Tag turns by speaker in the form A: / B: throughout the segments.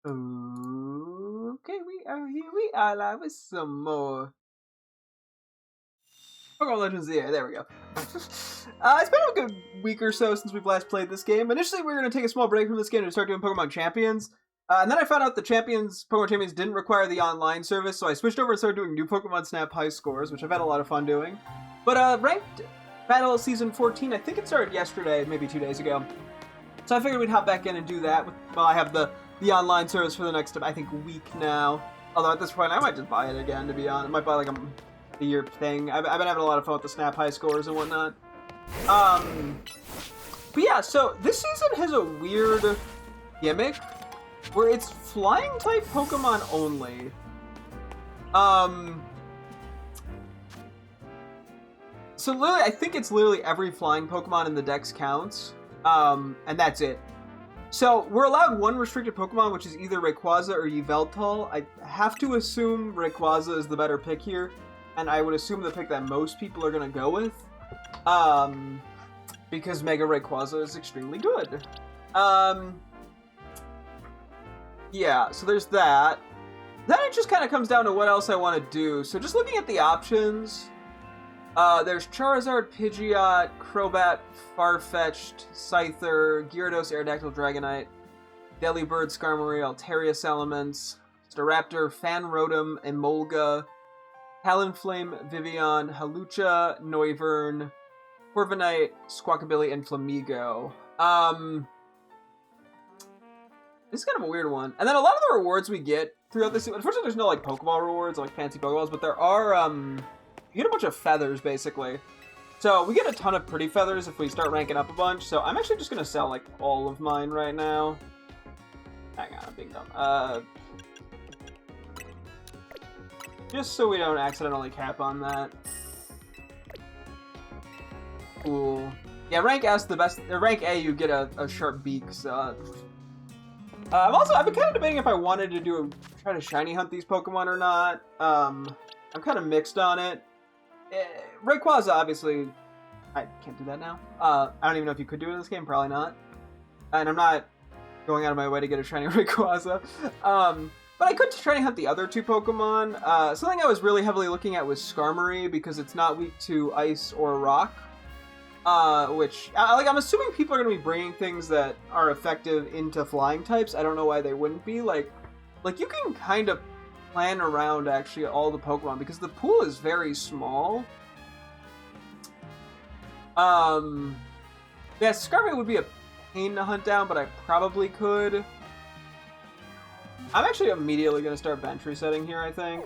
A: Okay, we are here. We are live with some more Pokémon Legends. Yeah, there we go. It's been a good week or so since we've last played this game. Initially, we were going to take a small break from this game to start doing Pokemon Champions. And then I found out the Pokemon Champions didn't require the online service, so I switched over and started doing new Pokemon Snap high scores, which I've had a lot of fun doing. But Ranked Battle Season 14, I think it started yesterday, maybe 2 days ago. So I figured we'd hop back in and do that while I have the online service for the next, I think, week now. Although at this point, I might just buy it again, to be honest. I might buy like a year thing. I've been having a lot of fun with the Snap high scores and whatnot. But yeah, so this season has a weird gimmick where it's flying type Pokemon only. So literally, I think it's literally every flying Pokemon in the dex counts. And that's it. So we're allowed one restricted Pokemon, which is either Rayquaza or Yveltal. I have to assume Rayquaza is the better pick here, and I would assume the pick that most people are going to go with, because Mega Rayquaza is extremely good. Yeah, so there's that. Then it just kind of comes down to what else I want to do. So just looking at the options, there's Charizard, Pidgeot, Crobat, Farfetch'd, Scyther, Gyarados, Aerodactyl, Dragonite, Delibird, Skarmory, Altaria Salamence, Staraptor, Fanrotom, Emolga, Talonflame, Vivian, Halucha, Noivern, Corviknight, Squawkabilly, and Flamigo. This is kind of a weird one. And then a lot of the rewards we get throughout this, unfortunately there's no like Pokeball rewards, like fancy Pokeballs, but there are, you get a bunch of feathers, basically. So we get a ton of pretty feathers if we start ranking up a bunch. So I'm actually just going to sell, like, all of mine right now. Hang on, I'm being dumb. Just so we don't accidentally cap on that. Cool. Yeah, rank S the best. Rank A, you get a sharp beak, so... I've been kind of debating if I wanted to try to shiny hunt these Pokemon or not. I'm kind of mixed on it. Rayquaza, obviously, I can't do that now. I don't even know if you could do it in this game, probably not. And I'm not going out of my way to get a shiny Rayquaza. But I could try to hunt the other two Pokemon. Something I was really heavily looking at was Skarmory, because it's not weak to Ice or Rock. Which, I'm assuming people are going to be bringing things that are effective into flying types. I don't know why they wouldn't be. Like you can kind of plan around, actually, all the Pokemon, because the pool is very small. Yeah, Skarmory would be a pain to hunt down, but I probably could. I'm actually immediately going to start bench resetting here, I think.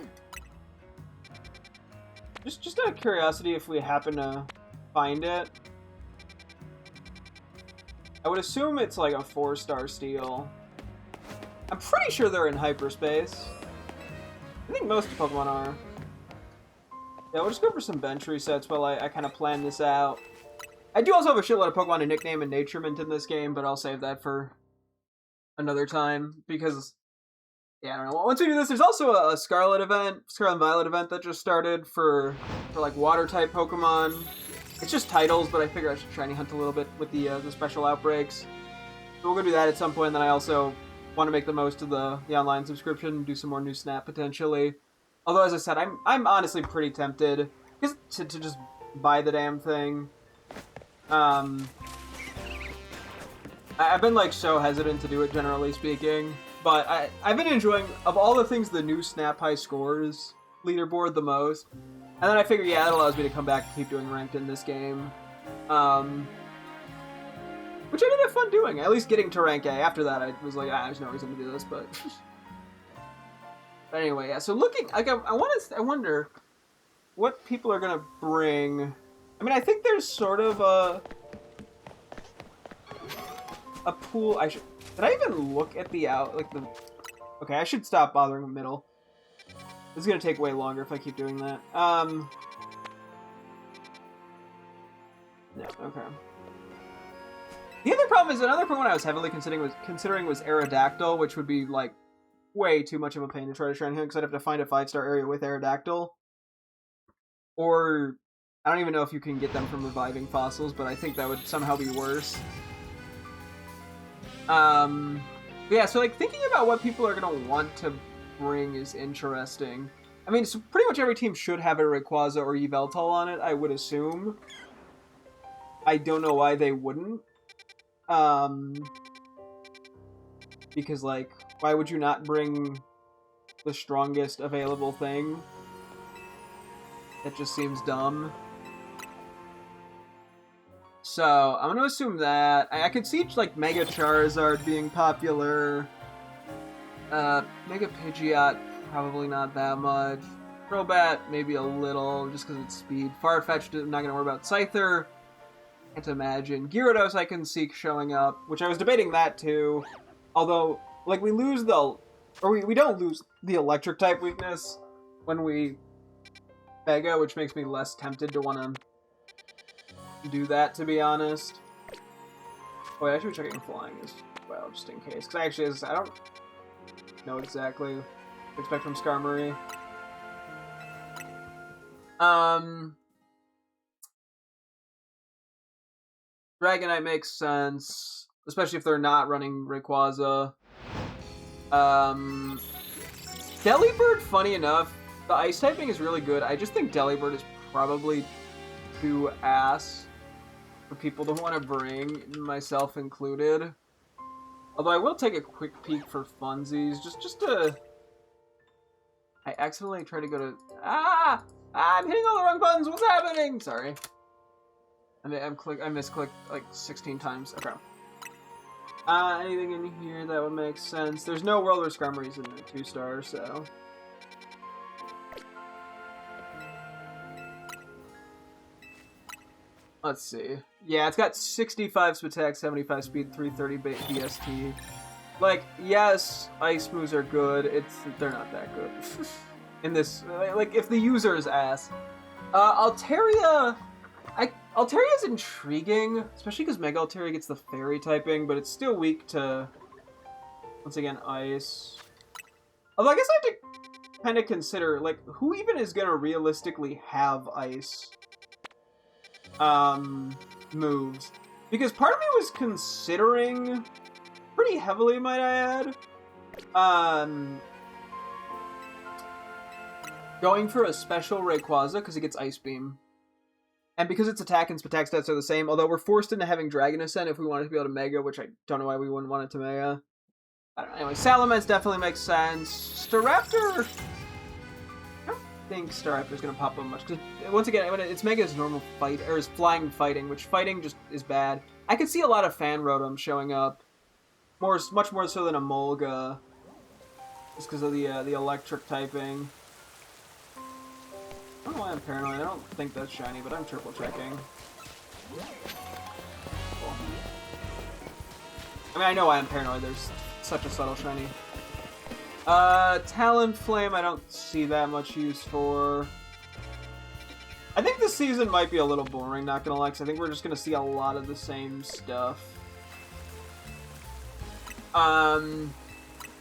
A: Just out of curiosity, if we happen to find it. I would assume it's like a 4-star steel. I'm pretty sure they're in hyperspace. I think most Pokemon are. Yeah, we'll just go for some bench resets while I kind of plan this out. I do also have a shitload of Pokemon to nickname and Naturement in this game, but I'll save that for another time, because, yeah, I don't know. Once we do this, there's also a Scarlet and Violet event that just started for like Water-type Pokemon. It's just titles, but I figure I should shiny hunt a little bit with the special outbreaks. So we're going to do that at some point, and then I also want to make the most of the online subscription, do some more new Snap potentially. Although, as I said, I'm honestly pretty tempted to just buy the damn thing. I've been like so hesitant to do it, generally speaking, but I've been enjoying, of all the things, the new Snap high scores leaderboard the most. And then I figure, yeah, that allows me to come back and keep doing ranked in this game. Which I did have fun doing, at least getting to rank A. After that, I was like, there's no reason to do this, but... But anyway, yeah, so looking, like, I wonder what people are gonna bring. I mean, I think there's sort of a pool. Did I even look at the okay, I should stop bothering the middle. This is gonna take way longer if I keep doing that. Yeah, okay. The other problem is, another Pokemon I was heavily considering was Aerodactyl, which would be, like, way too much of a pain to try to shine him, because I'd have to find a 5-star area with Aerodactyl. Or, I don't even know if you can get them from reviving fossils, but I think that would somehow be worse. Yeah, so like thinking about what people are gonna want to bring is interesting. I mean, so pretty much every team should have a Rayquaza or Yveltal on it, I would assume. I don't know why they wouldn't. Because like, why would you not bring the strongest available thing? That just seems dumb. So, I'm gonna assume that. I could see, like, Mega Charizard being popular. Mega Pidgeot, probably not that much. Crobat, maybe a little, just because it's speed. Farfetch'd, I'm not gonna worry about. Scyther, can't imagine. Gyarados I can see showing up, which I was debating that too. Although, like, we lose the... Or we don't lose the electric type weakness when we Mega, which makes me less tempted to want to do that, to be honest. Wait, I should be checking flying as well, just in case. Because actually, I don't know exactly what to expect from Skarmory. Dragonite makes sense, especially if they're not running Rayquaza. Delibird, funny enough, the ice typing is really good. I just think Delibird is probably too ass for people to want to bring, myself included. Although I will take a quick peek for funsies, just to... I accidentally tried to go to... I'm hitting all the wrong buttons! What's happening? Sorry. I misclicked like 16 times. Okay. Anything in here that would make sense? There's no World or Skarmory's in the 2-star, so... Let's see. Yeah, it's got 65 attack, 75 speed, 330 BST. Like, yes, ice moves are good. They're not that good. In this, like, if the user is ass. Altaria... Altaria's intriguing, especially because Mega Altaria gets the fairy typing, but it's still weak to, once again, ice. Although I guess I have to kind of consider, like, who even is going to realistically have ice moves? Because part of me was considering, pretty heavily, might I add, going for a special Rayquaza because it gets Ice Beam. And because its attack and attack stats are the same, although we're forced into having Dragon Ascent if we wanted to be able to Mega, which I don't know why we wouldn't want it to Mega. I don't know. Anyway, Salamence definitely makes sense. Staraptor... I don't think Staraptor's going to pop up much. Because, once again, it's Mega's normal fight, or is flying fighting, which fighting just is bad. I could see a lot of Fan Rotom showing up. Much more so than a Molga. Just because of the electric typing. I don't know why I'm paranoid. I don't think that's shiny, but I'm triple checking. Cool. I mean, I know why I'm paranoid. There's such a subtle shiny. Talonflame, I don't see that much use for. I think this season might be a little boring, not gonna lie, because I think we're just gonna see a lot of the same stuff.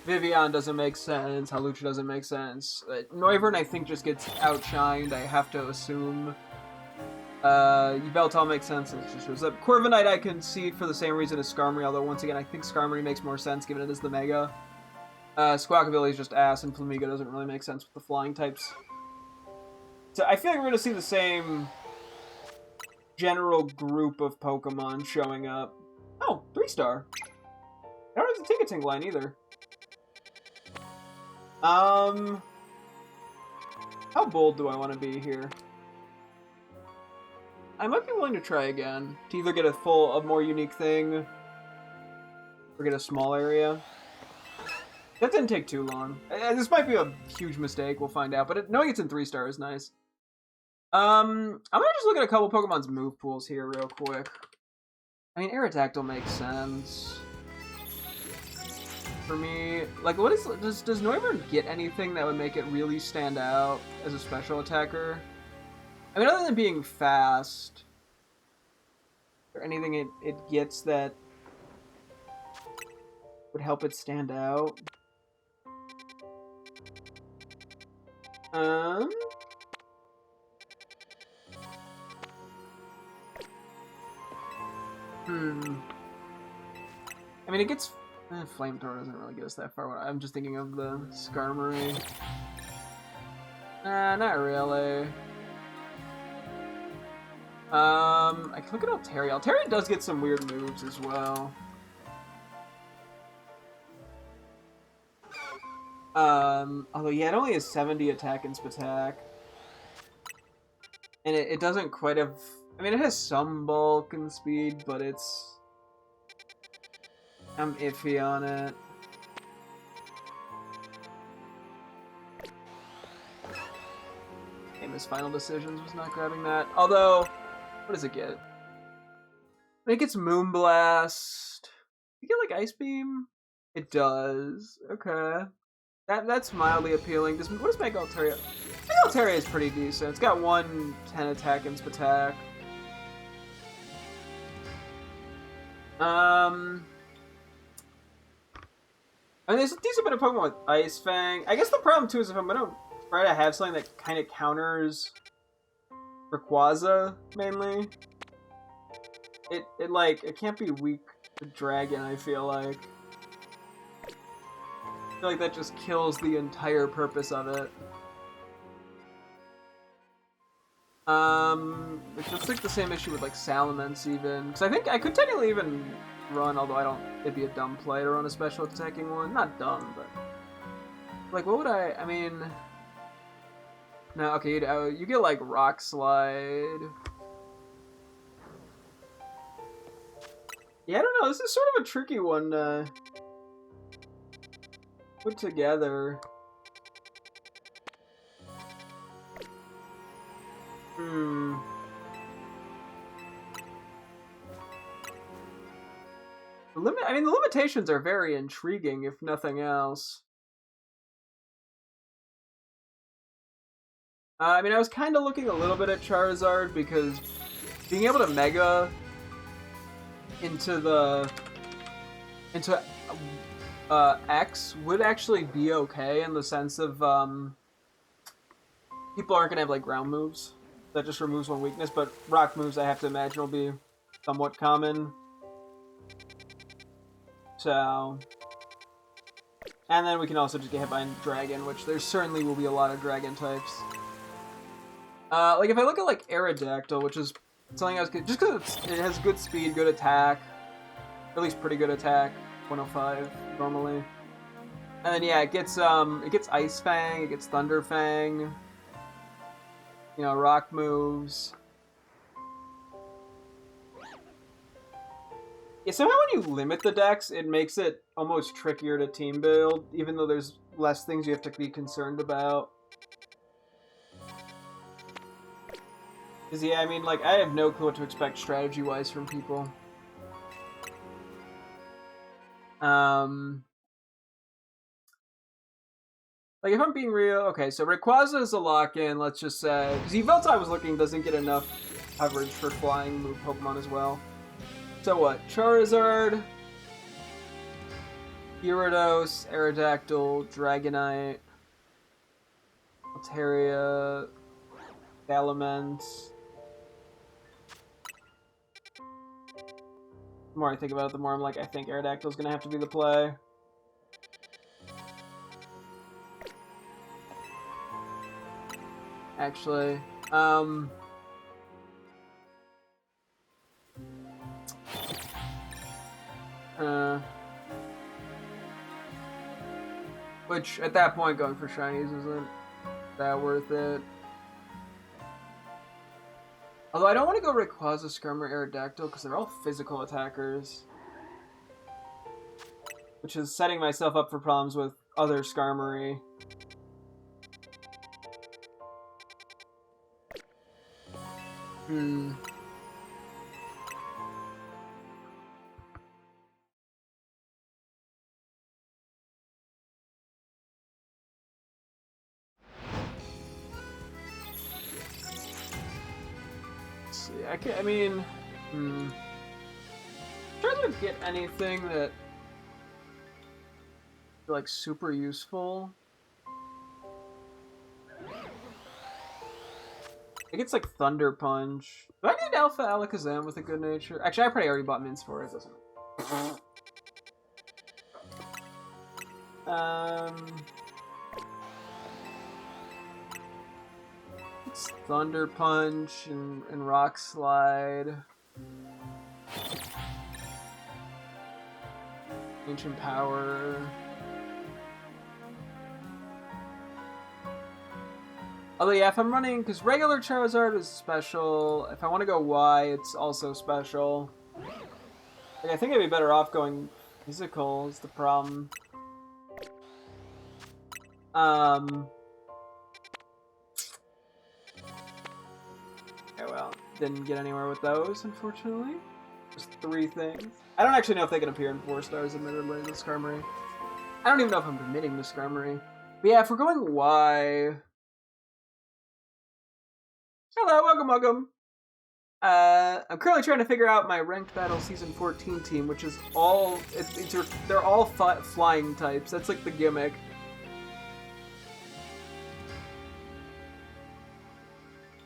A: Vivian doesn't make sense. Hawlucha doesn't make sense. Noivern, I think, just gets outshined, I have to assume. Yveltal makes sense. It just shows up. Corviknight I can see for the same reason as Skarmory, although, once again, I think Skarmory makes more sense, given it is the Mega. Squawkabilly is just ass, and Flamigo doesn't really make sense with the flying types. So I feel like we're going to see the same general group of Pokemon showing up. Oh, 3-star. I don't have the Tinkating line either. How bold do I want to be here? I might be willing to try again. To either get a more unique thing, or get a small area. That didn't take too long. This might be a huge mistake, we'll find out, but knowing it's in 3-star is nice. I'm gonna just look at a couple Pokemon's move pools here real quick. I mean, Aerodactyl makes sense. For me, like, does Noivern get anything that would make it really stand out as a special attacker? I mean, other than being fast, or anything it gets that would help it stand out? I mean, it gets Flamethrower doesn't really get us that far. I'm just thinking of the Skarmory. Nah, not really. I can look at Altaria. Altaria does get some weird moves as well. Although, yeah, it only has 70 attack and Spatak. And it doesn't quite have... I mean, it has some bulk and speed, but it's... I'm iffy on it. Famous Final Decisions was not grabbing that. Although, what does it get? I think it's Moonblast. You get, like, Ice Beam? It does. Okay. That's mildly appealing. What does make Altaria? I think Altaria is pretty decent. It's got 110 attack and Spatak. I mean, there's a decent bit of Pokemon with Ice Fang. I guess the problem too is if I'm gonna try to have something that kind of counters Rayquaza mainly, it can't be weak to Dragon. I feel like that just kills the entire purpose of it. It's like the same issue with like Salamence even, because I think I could technically even run, although I don't. It'd be a dumb play to run a special attacking one. Not dumb, but like what would I mean? No, okay, you get like Rock Slide. Yeah, I don't know. This is sort of a tricky one to put together. The limitations are very intriguing, if nothing else. I mean, I was kind of looking a little bit at Charizard because being able to Mega into X would actually be okay in the sense of people aren't gonna have like ground moves that just removes one weakness, but rock moves I have to imagine will be somewhat common. So, and then we can also just get hit by Dragon, which there certainly will be a lot of Dragon types. Like if I look at like Aerodactyl, which is something I was just because it has good speed, good attack, or at least pretty good attack, 105 normally. And then yeah, it gets Ice Fang, it gets Thunder Fang, you know, rock moves. Yeah, somehow when you limit the dex, it makes it almost trickier to team build, even though there's less things you have to be concerned about. Because, yeah, I mean, like, I have no clue what to expect strategy-wise from people. Like, if I'm being real... Okay, so Rayquaza is a lock-in, let's just say. Because Yveltal, I was looking, doesn't get enough coverage for flying move Pokemon as well. So what? Charizard, Gyarados, Aerodactyl, Dragonite, Altaria, Salamence. The more I think about it, the more I'm like, I think Aerodactyl's gonna have to be the play. Actually, which, at that point, going for shinies isn't that worth it. Although I don't want to go Rayquaza, Skarmory, Aerodactyl, because they're all physical attackers. Which is setting myself up for problems with other Skarmory. I mean, trying to get anything that like super useful. It gets like Thunder Punch. Do I need Alpha Alakazam with a good nature? Actually, I probably already bought Mints for it. Doesn't. It's Thunder Punch and Rock Slide. Ancient Power. Although, yeah, if I'm running... Because regular Charizard is special. If I want to go Y, it's also special. Like, I think I'd be better off going physical is the problem. Okay, well, didn't get anywhere with those, unfortunately. Just 3 things. I don't actually know if they can appear in 4 stars, admittedly, in the Skarmory. I don't even know if I'm permitting the Skarmory. But yeah, if we're going Y... Hello, welcome. I'm currently trying to figure out my Ranked Battle Season 14 team, which is all... they're all flying types. That's like the gimmick.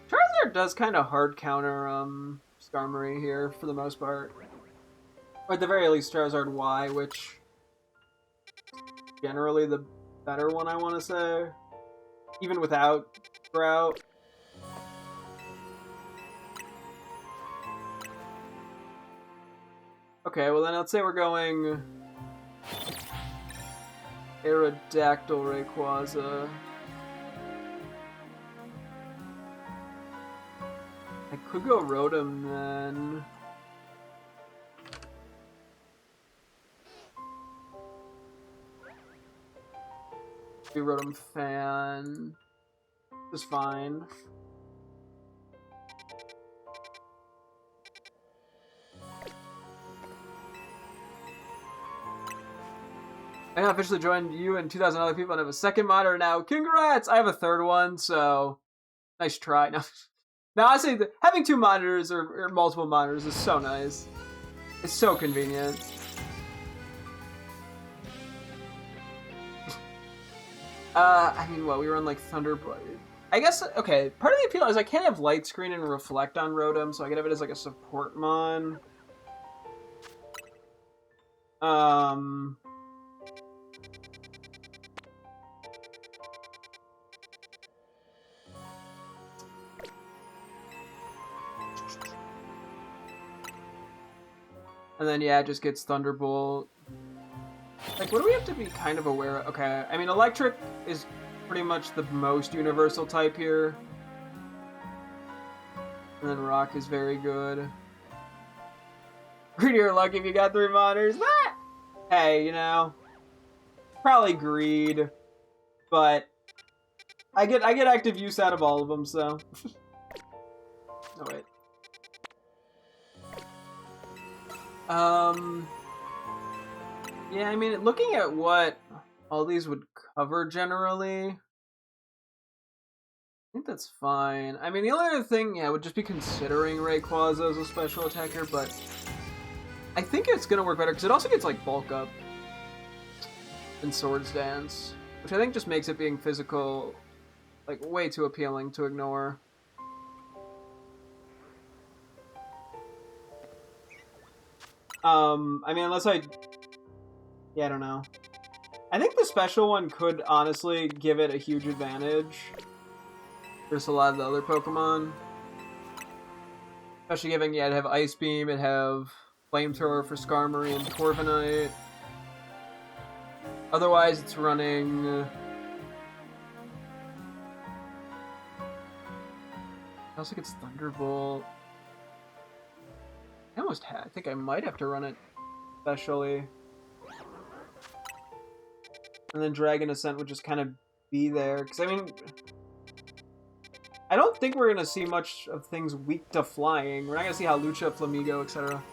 A: Charizard does kind of hard counter Skarmory here, for the most part. Or at the very least, Charizard Y, which... generally the better one, I want to say. Even without Grout. Okay, well then let's say we're going Aerodactyl Rayquaza. I could go Rotom then. Be Rotom Fan. Is fine. I officially joined you and 2,000 other people and have a second monitor now. Congrats! I have a third one, so nice try. No, honestly, having 2 monitors or multiple monitors is so nice. It's so convenient. I mean, what, we were on like Thunderblade. I guess, okay, part of the appeal is I can't have Light Screen and Reflect on Rotom, so I can have it as like a support mon. And then, yeah, it just gets Thunderbolt. Like, what do we have to be kind of aware of? Okay, I mean, Electric is pretty much the most universal type here. And then Rock is very good. Greedy or lucky if you got 3 monitors. Ah! Hey, you know, probably greed, but I get active use out of all of them, so. Oh, wait. Yeah, I mean, looking at what all these would cover generally, I think that's fine. I mean, the only other thing, yeah, would just be considering Rayquaza as a special attacker, but I think it's gonna work better, because it also gets, like, bulk up in Swords Dance, which I think just makes it being physical, like, way too appealing to ignore. I mean, unless I... Yeah, I don't know. I think the special one could honestly give it a huge advantage versus a lot of the other Pokemon. Especially given, yeah, it'd have Ice Beam, it'd have Flamethrower for Skarmory and Corviknight. Otherwise, it's running... It also gets Thunderbolt. I think I might have to run it specially. And then Dragon Ascent would just kind of be there. Because, I mean, I don't think we're going to see much of things weak to flying. We're not going to see Hawlucha, Flamigo, etc.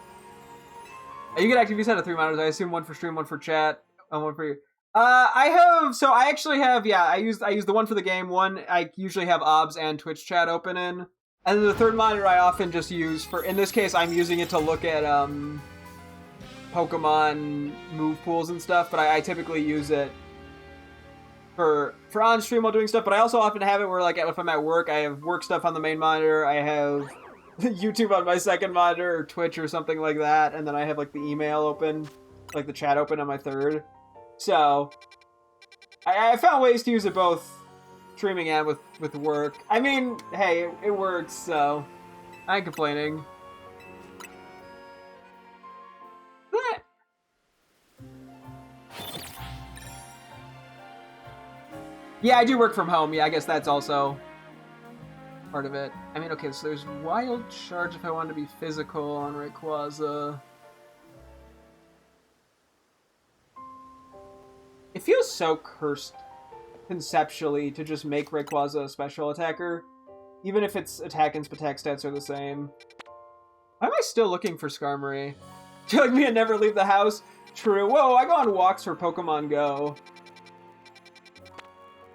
A: You get active use out of 3 monitors. I assume 1 for stream, 1 for chat, and 1 for you. I actually have, yeah, I use the 1 for the game. 1, I usually have OBS and Twitch chat open in. And then the 3rd monitor I often just use for, in this case, I'm using it to look at, Pokemon move pools and stuff, but I typically use it for on stream while doing stuff, but I also often have it where, like, if I'm at work, I have work stuff on the main monitor, I have YouTube on my 2nd monitor, or Twitch or something like that, and then I have, like, the email open, like, the chat open on my 3rd. So, I found ways to use it both streaming and with work. I mean, hey, it works, so I ain't complaining. Yeah, I do work from home. Yeah, I guess that's also part of it. I mean, okay, so there's Wild Charge if I wanted to be physical on Rayquaza. It feels so cursed conceptually to just make Rayquaza a special attacker, even if its attack and attack stats are the same. Why am I still looking for Skarmory? Telling me I never leave the house? True. Whoa, I go on walks for Pokemon Go.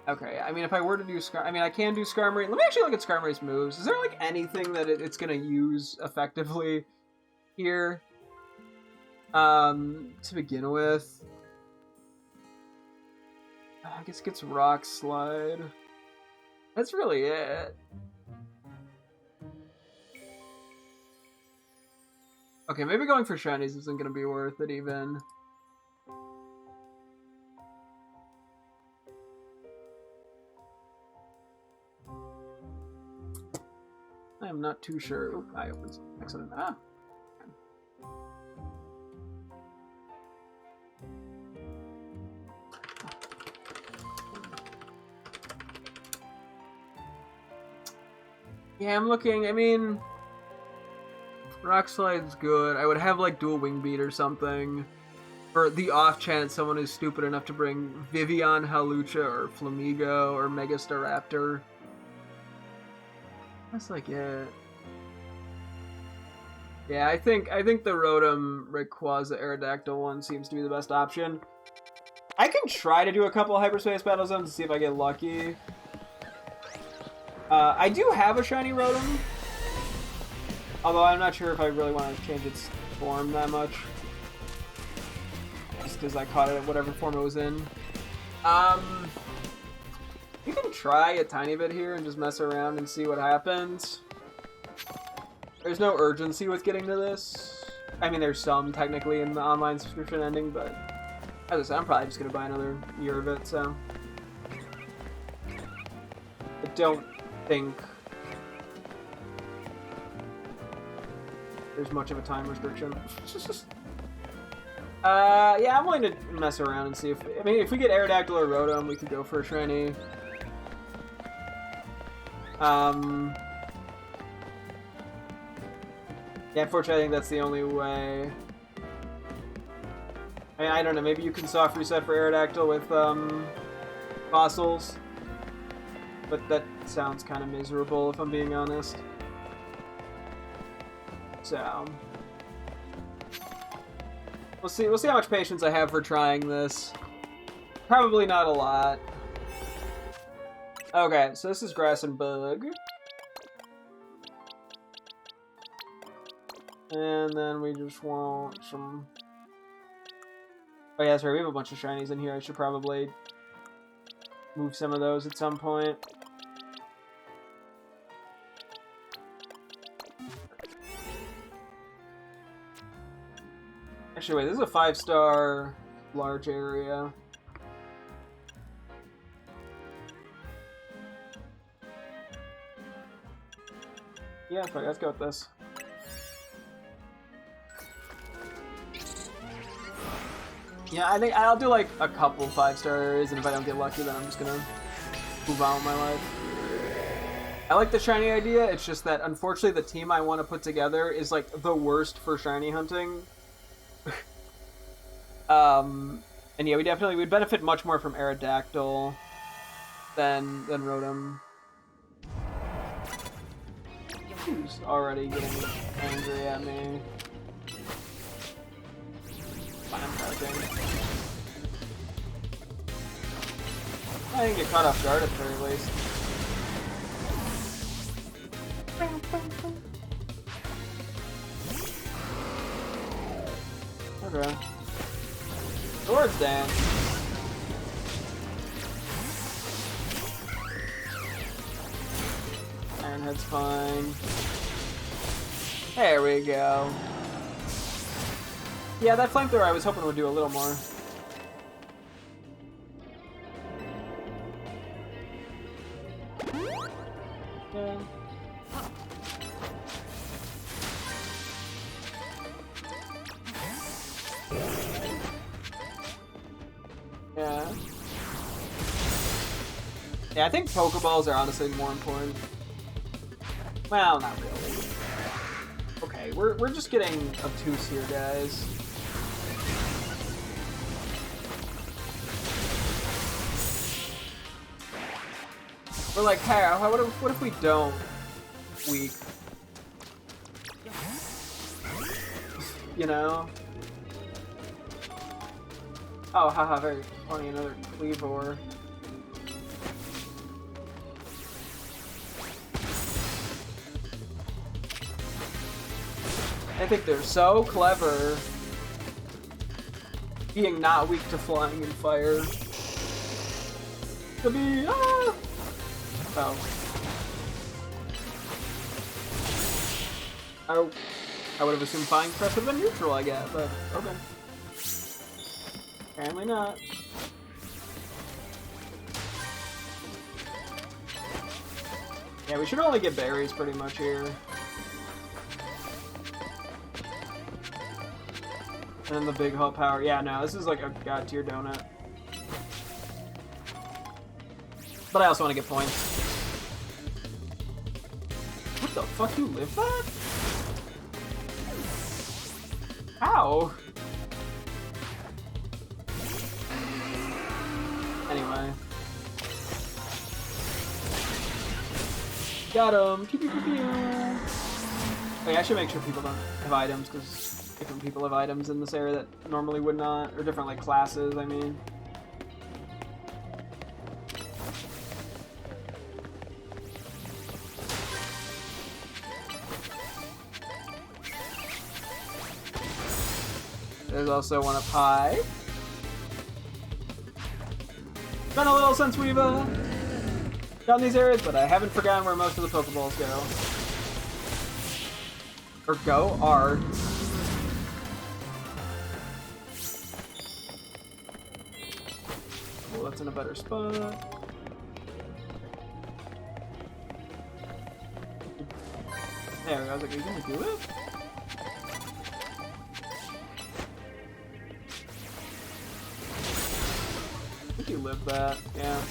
A: Okay, I mean, if I were to do I mean, I can do Skarmory. Let me actually look at Skarmory's moves. Is there, like, anything that it's gonna use effectively here? To begin with. I guess it gets Rock Slide. That's really it. Okay, maybe going for shinies isn't gonna be worth it even. I am not too sure. Oop, I opened some accident. Ah. Yeah, I'm looking. I mean, Rock Slide's good. I would have like Dual Wing Beat or something. For the off chance someone is stupid enough to bring Vivian, Hawlucha, or Flamigo, or Mega Staraptor. That's like it. Yeah, I think the Rotom, Rayquaza, Aerodactyl one seems to be the best option. I can try to do a couple of Hyperspace Battle Zones to see if I get lucky. I do have a shiny Rotom, although I'm not sure if I really want to change its form that much. Just because I caught it in whatever form it was in. You can try a tiny bit here and just mess around and see what happens. There's no urgency with getting to this. I mean, there's some technically in the online subscription ending, but as I said, I'm probably just going to buy another year of it, so. I don't think there's much of a time restriction. Yeah, I'm willing to mess around and see if... I mean, if we get Aerodactyl or Rotom, we could go for a shiny. Yeah, unfortunately, I think that's the only way. I mean, I don't know, maybe you can soft reset for Aerodactyl with, fossils. But that sounds kind of miserable, if I'm being honest. So... We'll see how much patience I have for trying this. Probably not a lot. Okay, so this is Grass and Bug. And then we just want some... Oh yeah, sorry, we have a bunch of shinies in here. I should probably move some of those at some point. Actually, wait, this is a 5-star large area. Yeah, fuck, let's go with this. Yeah, I think I'll do like a couple 5-star areas, and if I don't get lucky, then I'm just gonna move on with my life. I like the shiny idea, it's just that unfortunately the team I want to put together is like the worst for shiny hunting. And yeah, we'd benefit much more from Aerodactyl than Rotom. Who's already getting angry at me? I'm charging. I didn't get caught off guard at the very least. Okay. Swords Dance. Ironhead's fine. There we go. Yeah, that flamethrower I was hoping would do a little more. Yeah. Yeah. Yeah, I think Pokeballs are honestly more important. Well, not really. Okay, we're just getting obtuse here, guys. We're like, hey, what if we don't weak? You know? Oh, haha, very funny, another Cleavor. I think they're so clever being not weak to flying and fire. To be, ah! Oh. I would have assumed Flying Press would have been neutral, I guess, but okay. Apparently not. Yeah, we should only get berries pretty much here. And then the big hull power. Yeah, no, this is like a god tier donut. But I also want to get points. What the fuck, you live that? How? Anyway. Got him! Pew, pew, pew, pew. Okay, I should make sure people don't have items, because different people have items in this area that normally would not, or different, like, classes, I mean. There's also one up high. Been a little since we've gotten these areas, but I haven't forgotten where most of the Pokeballs go. Or go? Are. Well, that's in a better spot. There we go. I was like, are you gonna do it? I think you lived that, yeah.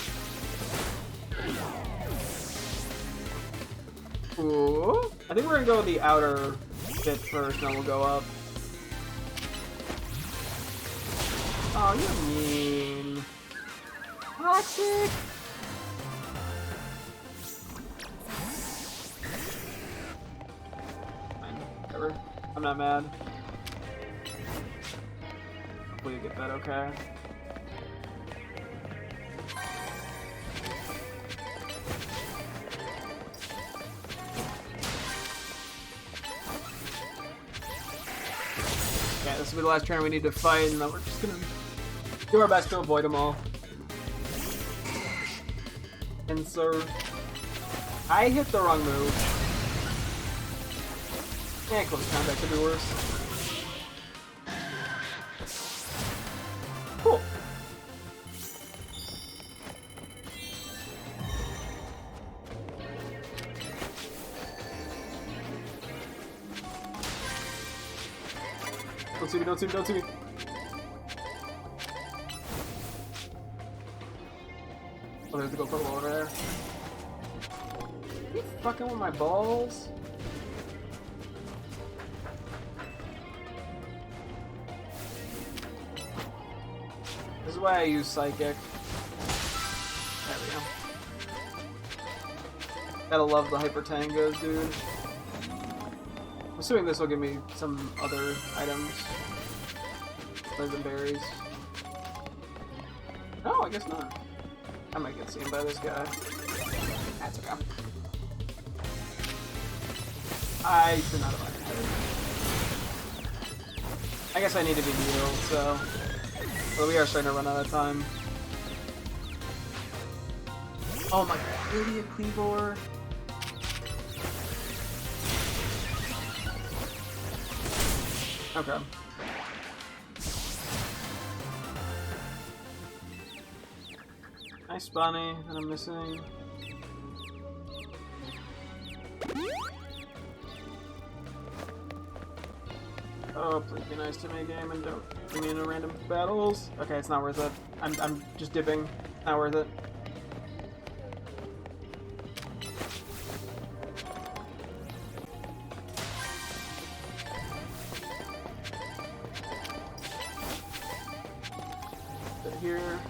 A: Ooh. I think we're gonna go with the outer bit first, and then we'll go up. Oh, you're mean. Toxic! Fine, whatever. I'm not mad. Hopefully you get that okay. Yeah, this will be the last trainer we need to fight, and then we're just gonna do our best to avoid them all. And so, I hit the wrong move. Yeah, close combat could be worse. Cool. Don't see me, don't see me, don't see me. Oh, there's the go Pokeball over there. Are you fucking with my balls? This is why I use Psychic. There we go. Gotta love the Hyper Tangos, dude. I'm assuming this will give me some other items. Other than berries. No, I guess not. I might get seen by this guy. That's okay. I should not have headed. I guess I need to be healed, so... Well, we are starting to run out of time. Oh my god, idiot Cleavor. Okay. Nice Bunny that I'm missing. Oh, please be nice to me, game, and don't put me into random battles. Okay, it's not worth it. I'm just dipping. Not worth it. Sit here.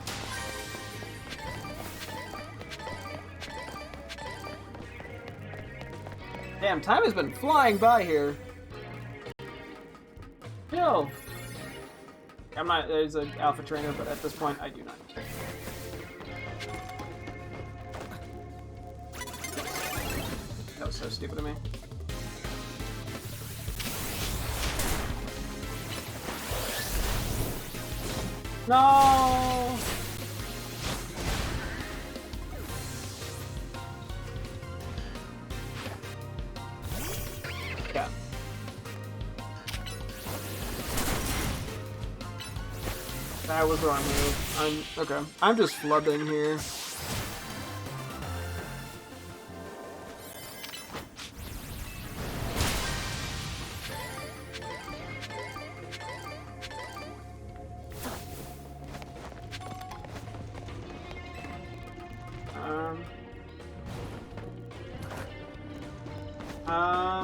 A: Damn, time has been flying by here. Yo! I'm not, there's an alpha trainer, but at this point, I do not care. That was so stupid of me. No! Yeah. That was the wrong move. Okay. I'm just flubbing here.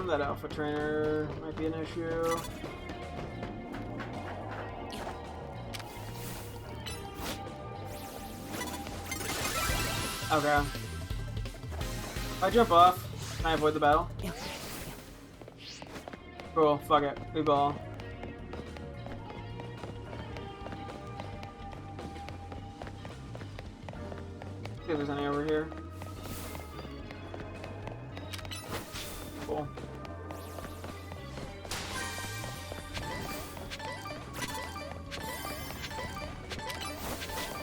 A: That alpha trainer might be an issue. Okay. If I jump off, can I avoid the battle? Cool, fuck it. We ball. See if there's any over here. Cool.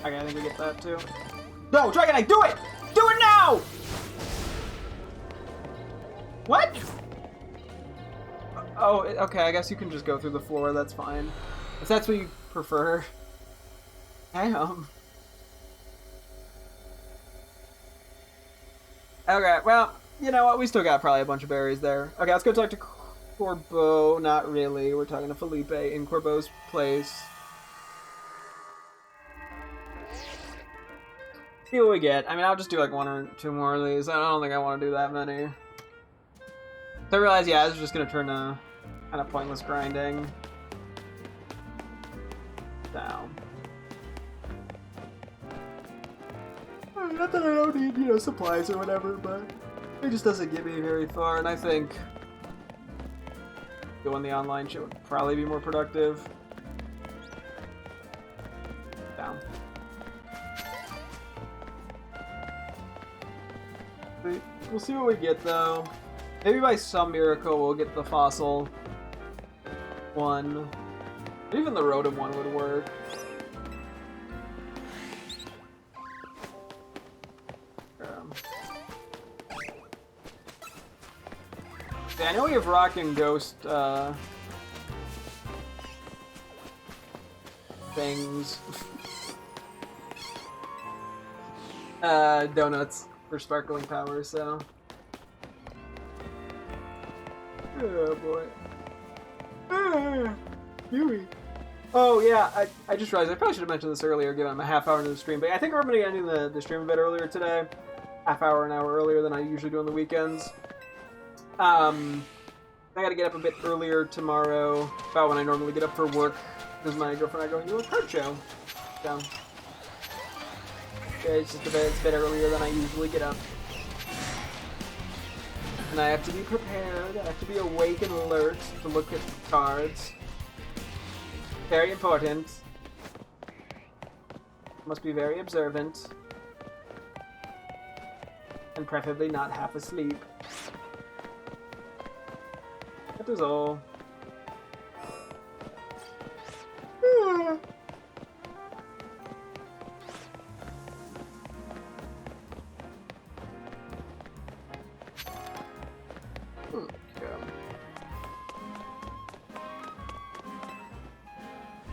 A: Okay, I think we get that too. No, Dragonite, do it! Do it now! What? Oh, okay, I guess you can just go through the floor, that's fine. If that's what you prefer. Damn. Okay, well, you know what, we still got probably a bunch of berries there. Okay, let's go talk to Corbeau. Not really, we're talking to Felipe in Corbeau's place. See what we get. I mean, I'll just do like one or two more of these. I don't think I want to do that many. So I realize, yeah, this is just going to turn to kind of pointless grinding. Down. Not that I don't need, you know, supplies or whatever, but it just doesn't get me very far, and I think doing the online shit would probably be more productive. Down. We'll see what we get, though. Maybe by some miracle we'll get the fossil one. Even the Rotom one would work. Yeah, I know we have Rock and Ghost things. Donuts for sparkling power, so. Oh boy. Huey. Oh yeah, I just realized I probably should have mentioned this earlier, given I'm a half hour into the stream, but I think we're going to be ending the stream a bit earlier today. Half hour, an hour earlier than I usually do on the weekends. I gotta get up a bit earlier tomorrow, about when I normally get up for work, because my girlfriend and I are going to a card show. So, yeah, it's just it's a bit earlier than I usually get up. And I have to be prepared, I have to be awake and alert to look at cards. Very important. Must be very observant. And preferably not half asleep. That is all.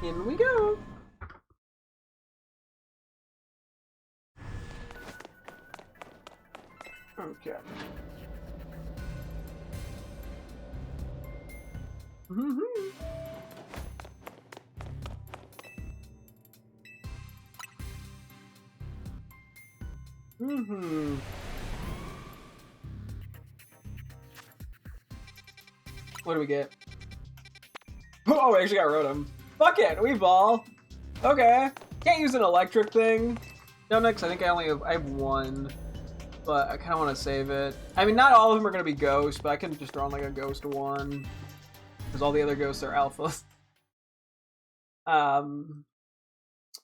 A: In we go. Okay. Mm-hmm. What do we get? Oh, we actually got Rotom. Fuck it, we ball. Okay. Can't use an electric thing. No, next, I think I have one. But I kind of want to save it. I mean, not all of them are going to be ghost, but I can just draw like a ghost one. Because all the other ghosts are alphas.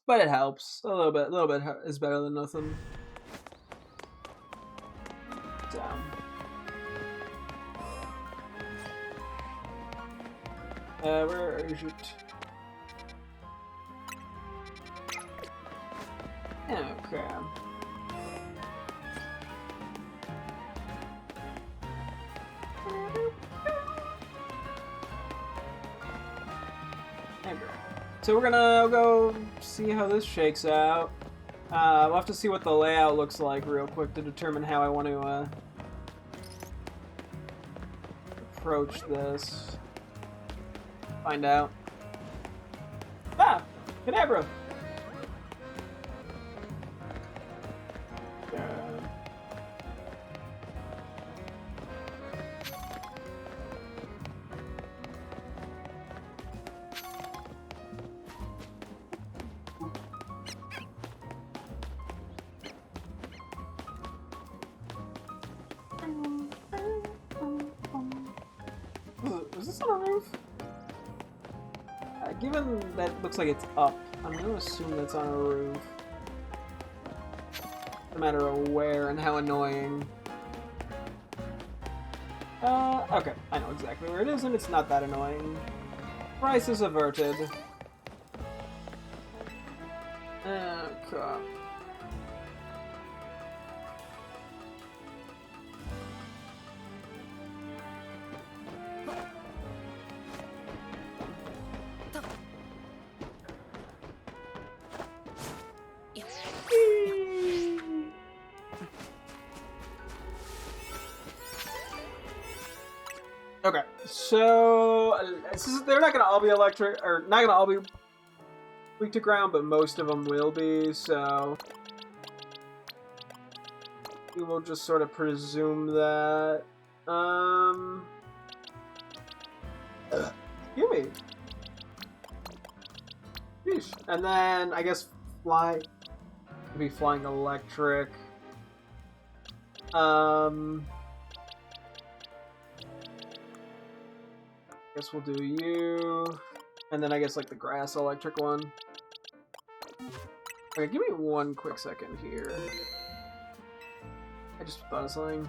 A: But it helps. A little bit is better than nothing. Down. Where is it? Okay. So we're gonna go see how this shakes out. We'll have to see what the layout looks like real quick to determine how I want to approach this. Find out. Ah! Kadabra! Is this on a roof? Given that looks like it's up, I'm gonna assume that's on a roof. No matter where and how annoying. Okay, I know exactly where it is, and it's not that annoying. Crisis averted. Okay. Okay, so they're not gonna all be electric, or not gonna all be weak to ground, but most of them will be. So we will just sort of presume that. Excuse me. Sheesh. And then I guess fly. Be flying electric. Guess we'll do you, and then I guess like the grass electric one. Okay, give me one quick second here. I just thought of something.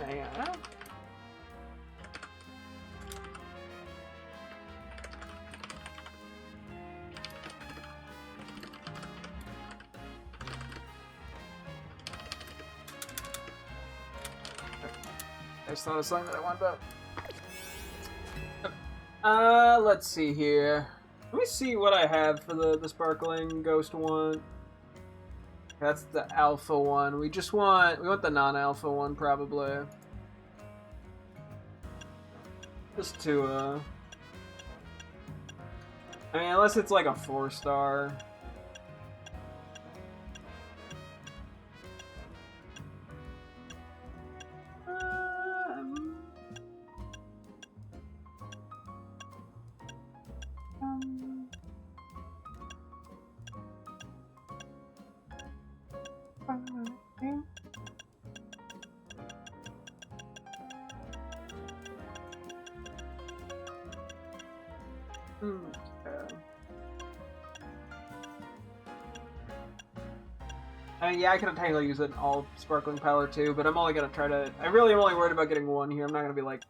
A: Hang on. I just thought of something that I wanted to... let's see here. Let me see what I have for the sparkling ghost one. That's the alpha one. We want the non-alpha one probably. Just to I mean, unless it's like a 4-star. Yeah, I could have technically used an all sparkling power too, but I'm only gonna try to. I really am only worried about getting one here. I'm not gonna be like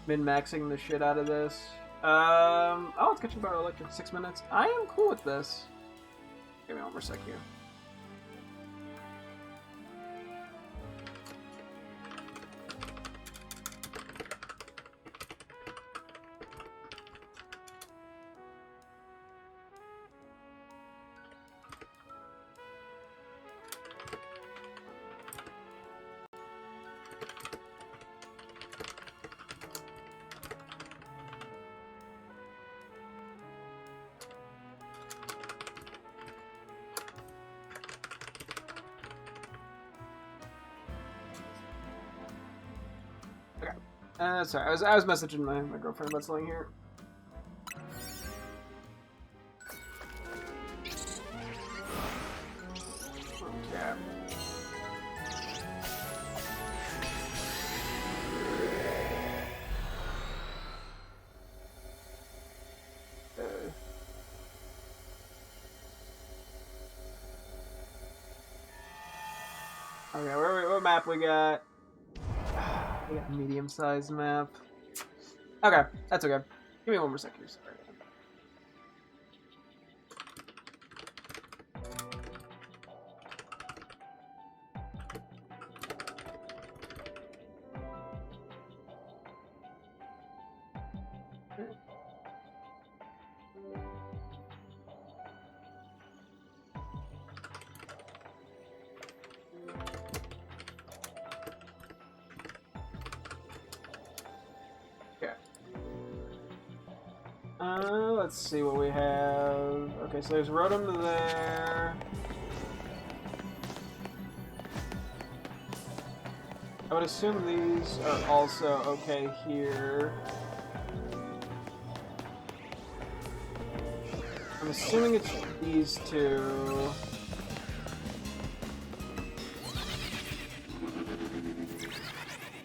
A: min-maxing the shit out of this. Oh, it's catching power electric. 6 minutes. I am cool with this. Give me one more sec here. Sorry, I was messaging my girlfriend about something here. Okay. Okay, what map we got? We got a medium-sized map. Okay, that's okay. Give me one more second here. Sorry. Let's see what we have. Okay, so there's Rotom there. I would assume these are also okay here. I'm assuming it's these two.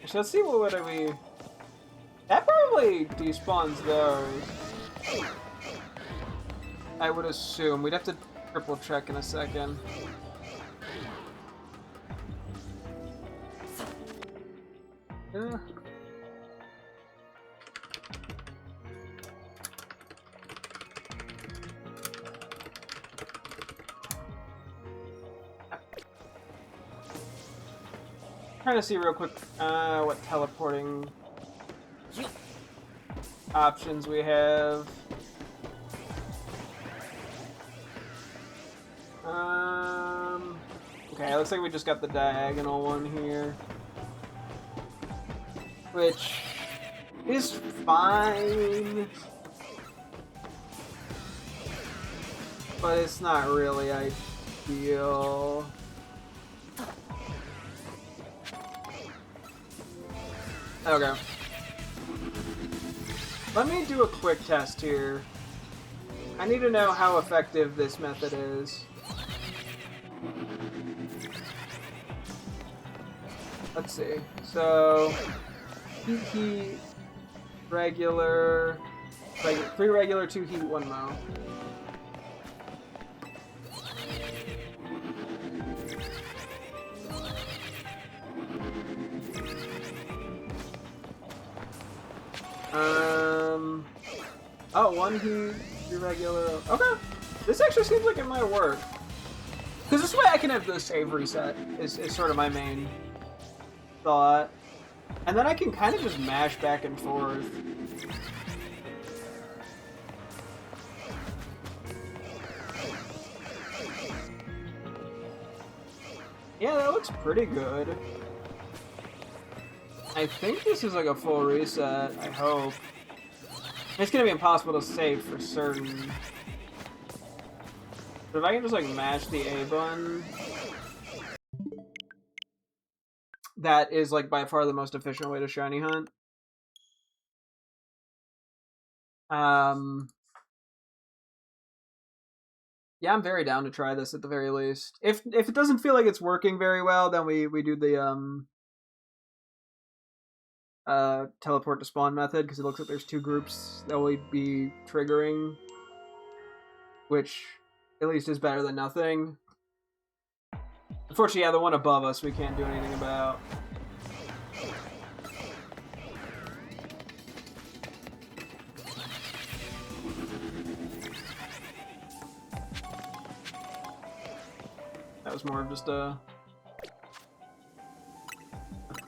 A: So let's see what do we... That probably despawns those. I would assume. We'd have to triple check in a second. Yeah. Trying to see real quick what teleporting options we have. Okay, looks like we just got the diagonal one here, which is fine, but it's not really ideal. Okay. Let me do a quick test here. I need to know how effective this method is. Let's see. So, heat, regular, 3 regular, 2 heat, 1 mo. Oh, 1 heat, 3 regular. Okay. This actually seems like it might work. Because this way I can have the save reset, is sort of my main thought. And then I can kind of just mash back and forth. Yeah, that looks pretty good. I think this is like a full reset, I hope. It's gonna be impossible to save for certain. But if I can just like mash the A button, that is like by far the most efficient way to shiny hunt. Yeah, I'm very down to try this at the very least. If it doesn't feel like it's working very well, then we do the teleport to spawn method, because it looks like there's two groups that will be triggering, which at least is better than nothing. Unfortunately, yeah, the one above us we can't do anything about. That was more of just a...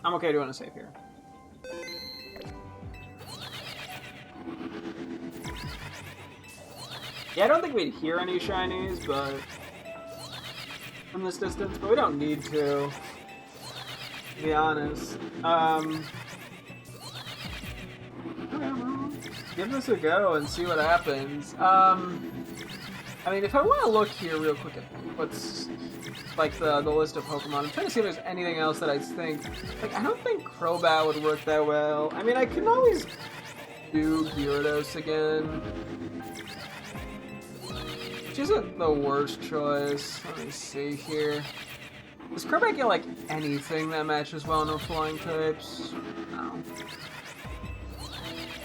A: I'm okay doing a save here. Yeah, I don't think we'd hear any shinies, but... from this distance, but we don't need to be honest. Okay, well, give this a go and see what happens. I mean, if I want to look here real quick at what's like the list of Pokemon, I'm trying to see if there's anything else that I think, like, I don't think Crobat would work that well. I mean, I can always do Gyarados again, which isn't the worst choice. Let me see here. Does Crobat get like anything that matches well no flying types? No.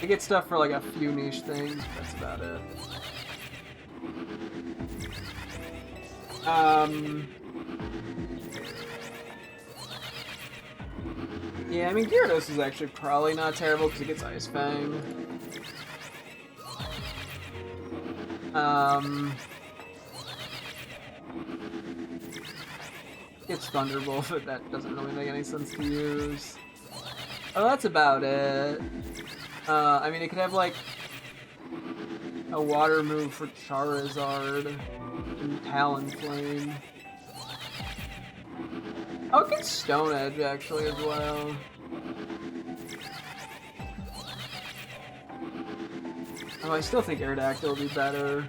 A: It gets stuff for like a few niche things, but that's about it. Yeah, I mean, Gyarados is actually probably not terrible because it gets Ice Fang. It's Thunderbolt, but that doesn't really make any sense to use. Oh, that's about it. I mean, it could have like a water move for Charizard and Talonflame. Oh, it gets Stone Edge actually as well. Oh, I still think Aerodactyl would be better.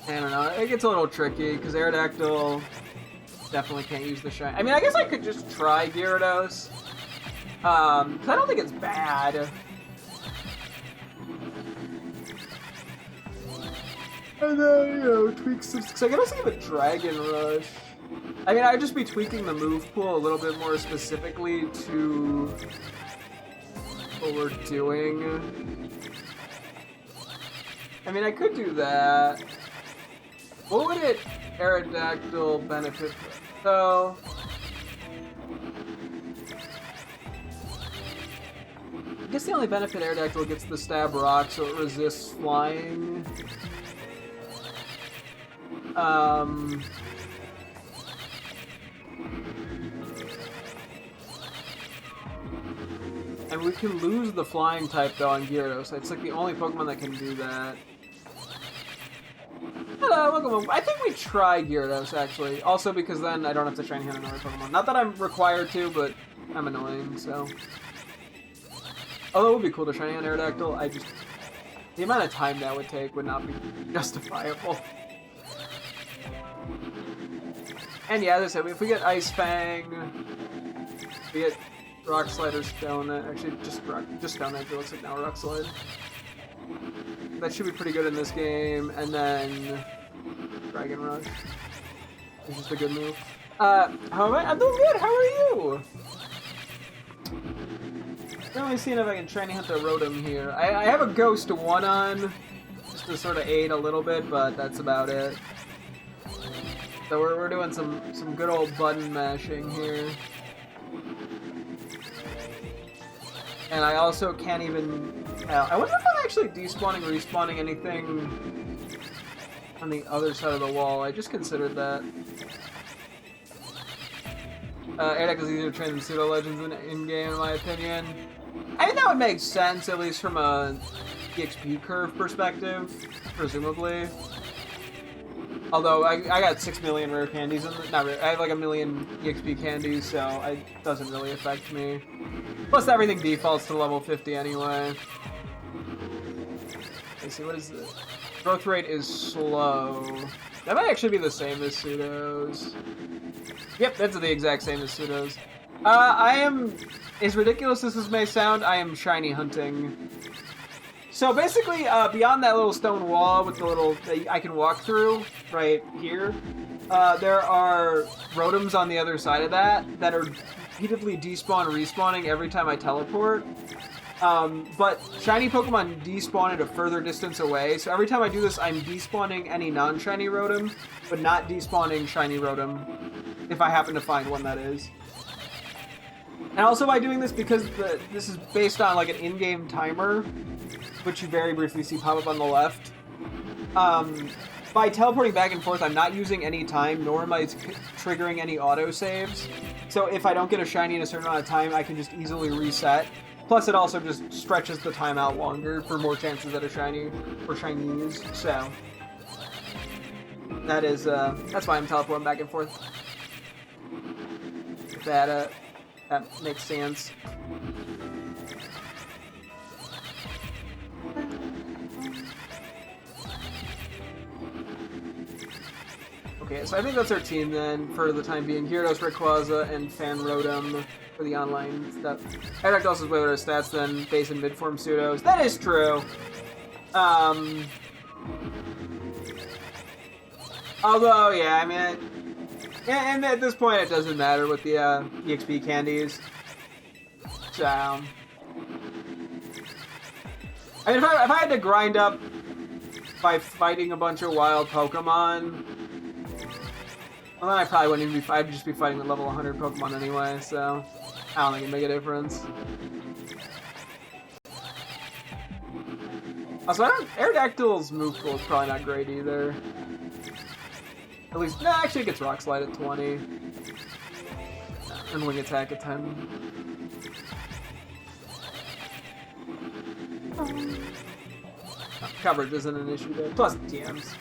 A: I don't know, it gets a little tricky, because Aerodactyl definitely can't use the shine. I mean, I guess I could just try Gyarados, because I don't think it's bad. And then, you know, tweak some... So I can also give a Dragon Rush. I mean, I'd just be tweaking the move pool a little bit more specifically to what we're doing. I mean, I could do that. What would it Aerodactyl benefit from? So... I guess the only benefit Aerodactyl gets the Stab Rock, so it resists flying. And we can lose the flying type though on Gyarados. It's like the only Pokemon that can do that. Hello, I think we try Gyarados actually. Also because then I don't have to shiny hunt another Pokemon. Not that I'm required to, but I'm annoying, so. Although it would be cool to shiny on Aerodactyl, I just... the amount of time that would take would not be justifiable. And yeah, as I said, if we get Ice Fang, we get Rock Slide or Stone Edge. Actually, just Stone Edge, it looks like now Rock Slide. That should be pretty good in this game. And then Dragon Rush. It's just a good move. How am I? I'm doing good, how are you? I'm only seeing if I can shiny hunt the Rotom here. I have a Ghost 1 on, just to sort of aid a little bit, but that's about it. So we're doing some good old button mashing here. And I also can't even tell. I wonder if I'm actually despawning, respawning anything on the other side of the wall. I just considered that. Aerodactyl is easier to train than Pseudo Legends in-game, in my opinion. I mean, that would make sense, at least from a EXP curve perspective, presumably. Although I got 6 million rare candies, not rare, I have like 1 million EXP candies, so it doesn't really affect me. Plus everything defaults to level 50 anyway. Let's see, what is this? Growth rate is slow. That might actually be the same as Pseudos. Yep, that's the exact same as Pseudos. I am, as ridiculous as this may sound, I am shiny hunting. So basically, beyond that little stone wall with the little that I can walk through right here, there are Rotoms on the other side of that are repeatedly despawn respawning every time I teleport. But shiny Pokemon despawn at a further distance away, so every time I do this, I'm despawning any non-shiny Rotom, but not despawning shiny Rotom, if I happen to find one, that is. And also by doing this, because this is based on like an in-game timer, which you very briefly see pop up on the left, by teleporting back and forth, I'm not using any time, nor am I triggering any autosaves. So if I don't get a shiny in a certain amount of time, I can just easily reset. Plus, it also just stretches the time out longer for more chances at a shiny or shinies. So that is that's why I'm teleporting back and forth. That makes sense. Okay, so I think that's our team then for the time being. Gyarados, Rayquaza, and Fan Rotom for the online stuff. Aerodactyl also has way better stats than base and mid-form Pseudos. That is true. Although, yeah, I mean, and at this point it doesn't matter with the EXP candies. So, I mean, if I had to grind up by fighting a bunch of wild Pokemon, well, then I probably wouldn't even be. I'd just be fighting the level 100 Pokemon anyway, so I don't think it'd make a difference. Also, Aerodactyl's move pool is probably not great either. At least, no, actually it gets Rock Slide at 20. And Wing Attack at 10. Coverage isn't an issue there. Plus TMs.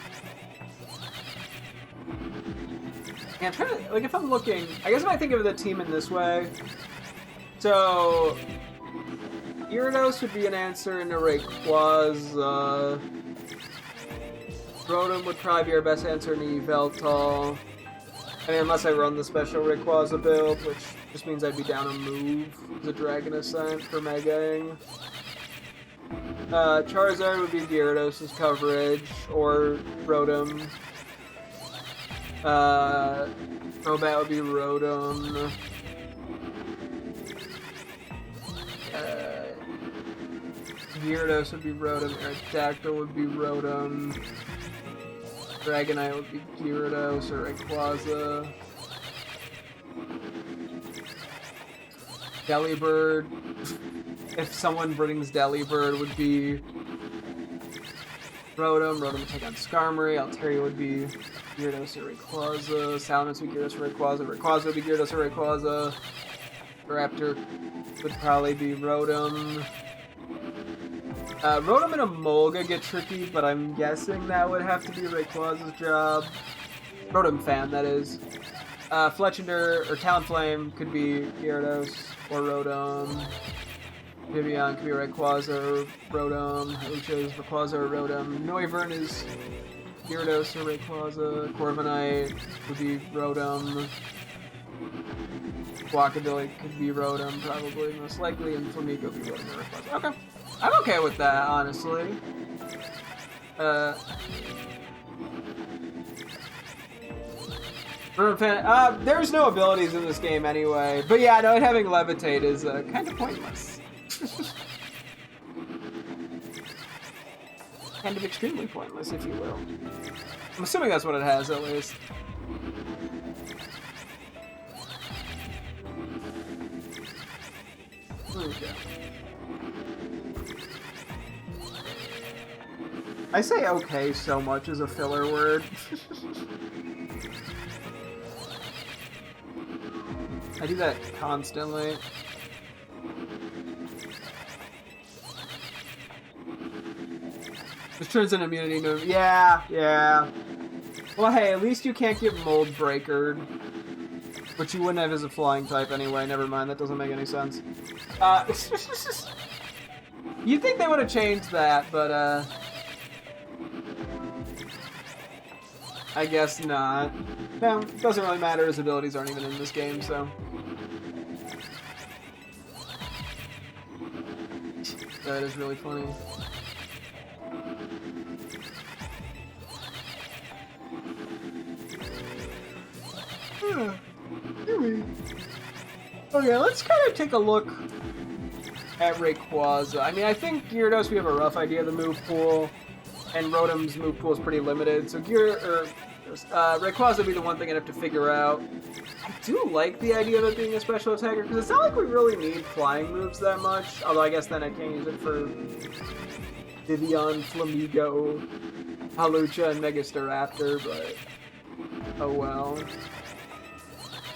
A: Yeah, I'm trying to, like, if I'm looking, I guess if I think of the team in this way, so Gyarados would be an answer into Rayquaza. Rotom would probably be our best answer into Yveltal. I mean, unless I run the special Rayquaza build, which just means I'd be down a move, the Dragon Ascent for Megaing. Charizard would be Gyarados' coverage, or Rotom. Crobat would be Rotom. Gyarados would be Rotom. Aerodactyl would be Rotom. Dragonite would be Gyarados or Rayquaza. Delibird. If someone brings Delibird, would be Rotom. Rotom would take on Skarmory. Altaria would be Gyarados or Rayquaza. Salamence would be Gyarados or Rayquaza. Rayquaza would be Gyarados or Rayquaza. Raptor would probably be Rotom. Rotom and Emolga get tricky, but I'm guessing that would have to be Rayquaza's job. Rotom fan, that is. Fletchinder or Talonflame could be Gyarados or Rotom. Vivian could be Rayquaza or Rotom. Lucia is Rayquaza or Rotom. Noivern is Gyarados or Rayquaza. Corviknight would be Rotom. Guacamole could be Rotom, probably, most likely, and Flamigo would be Rotom or Rayquaza. Okay. I'm okay with that, honestly. Rotom fan. There's no abilities in this game anyway. But yeah, no, having Levitate is kind of pointless. Kind of extremely pointless, if you will. I'm assuming that's what it has, at least. Okay. I say okay so much as a filler word. I do that constantly. Just turns an immunity move. Yeah, yeah. Well, hey, at least you can't get Mold Breakered. Which you wouldn't have as a flying type anyway. Never mind, that doesn't make any sense. You'd think they would have changed that, but, I guess not. No, it doesn't really matter. His abilities aren't even in this game, so... That is really funny. Okay, let's kind of take a look at Rayquaza. I mean, I think Gyarados, we have a rough idea of the move pool, and Rotom's move pool is pretty limited, so Rayquaza would be the one thing I'd have to figure out. I do like the idea of it being a special attacker, because it's not like we really need flying moves that much, although I guess then I can't use it for Vivian, Flamigo, Halucha, and Megastaraptor, but oh well.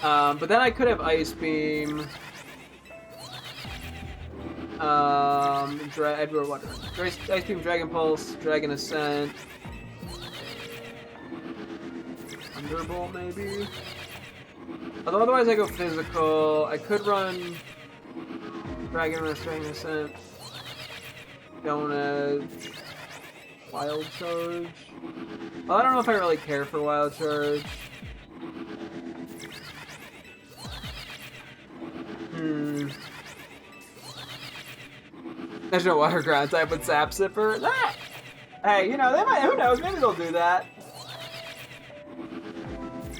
A: But then I could have Ice Beam, Ice Beam, Dragon Pulse, Dragon Ascent, Thunderbolt maybe? Although otherwise I go physical. I could run Dragon Rush, Dragon Ascent, Stone Edge, Wild Charge. Well, I don't know if I really care for Wild Charge. There's no water ground type with Zap Zipper. Ah! Hey, you know, they might, who knows, maybe they'll do that.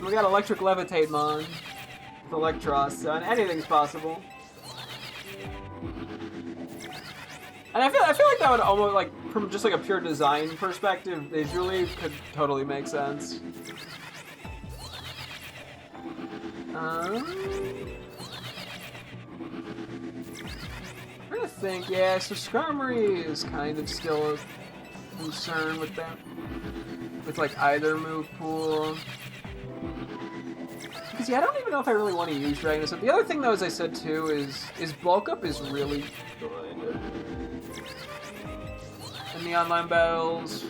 A: We got Electric Levitate Mon with Electros, so anything's possible. And I feel like that would almost, like, from just like a pure design perspective, visually could totally make sense. I'm trying to think, yeah, so Skarmory is kind of still a concern with that. With like either move pool. Because yeah, I don't even know if I really want to use Dragon Ascent. The other thing though, as I said too, is Bulk Up is really good in the online battles.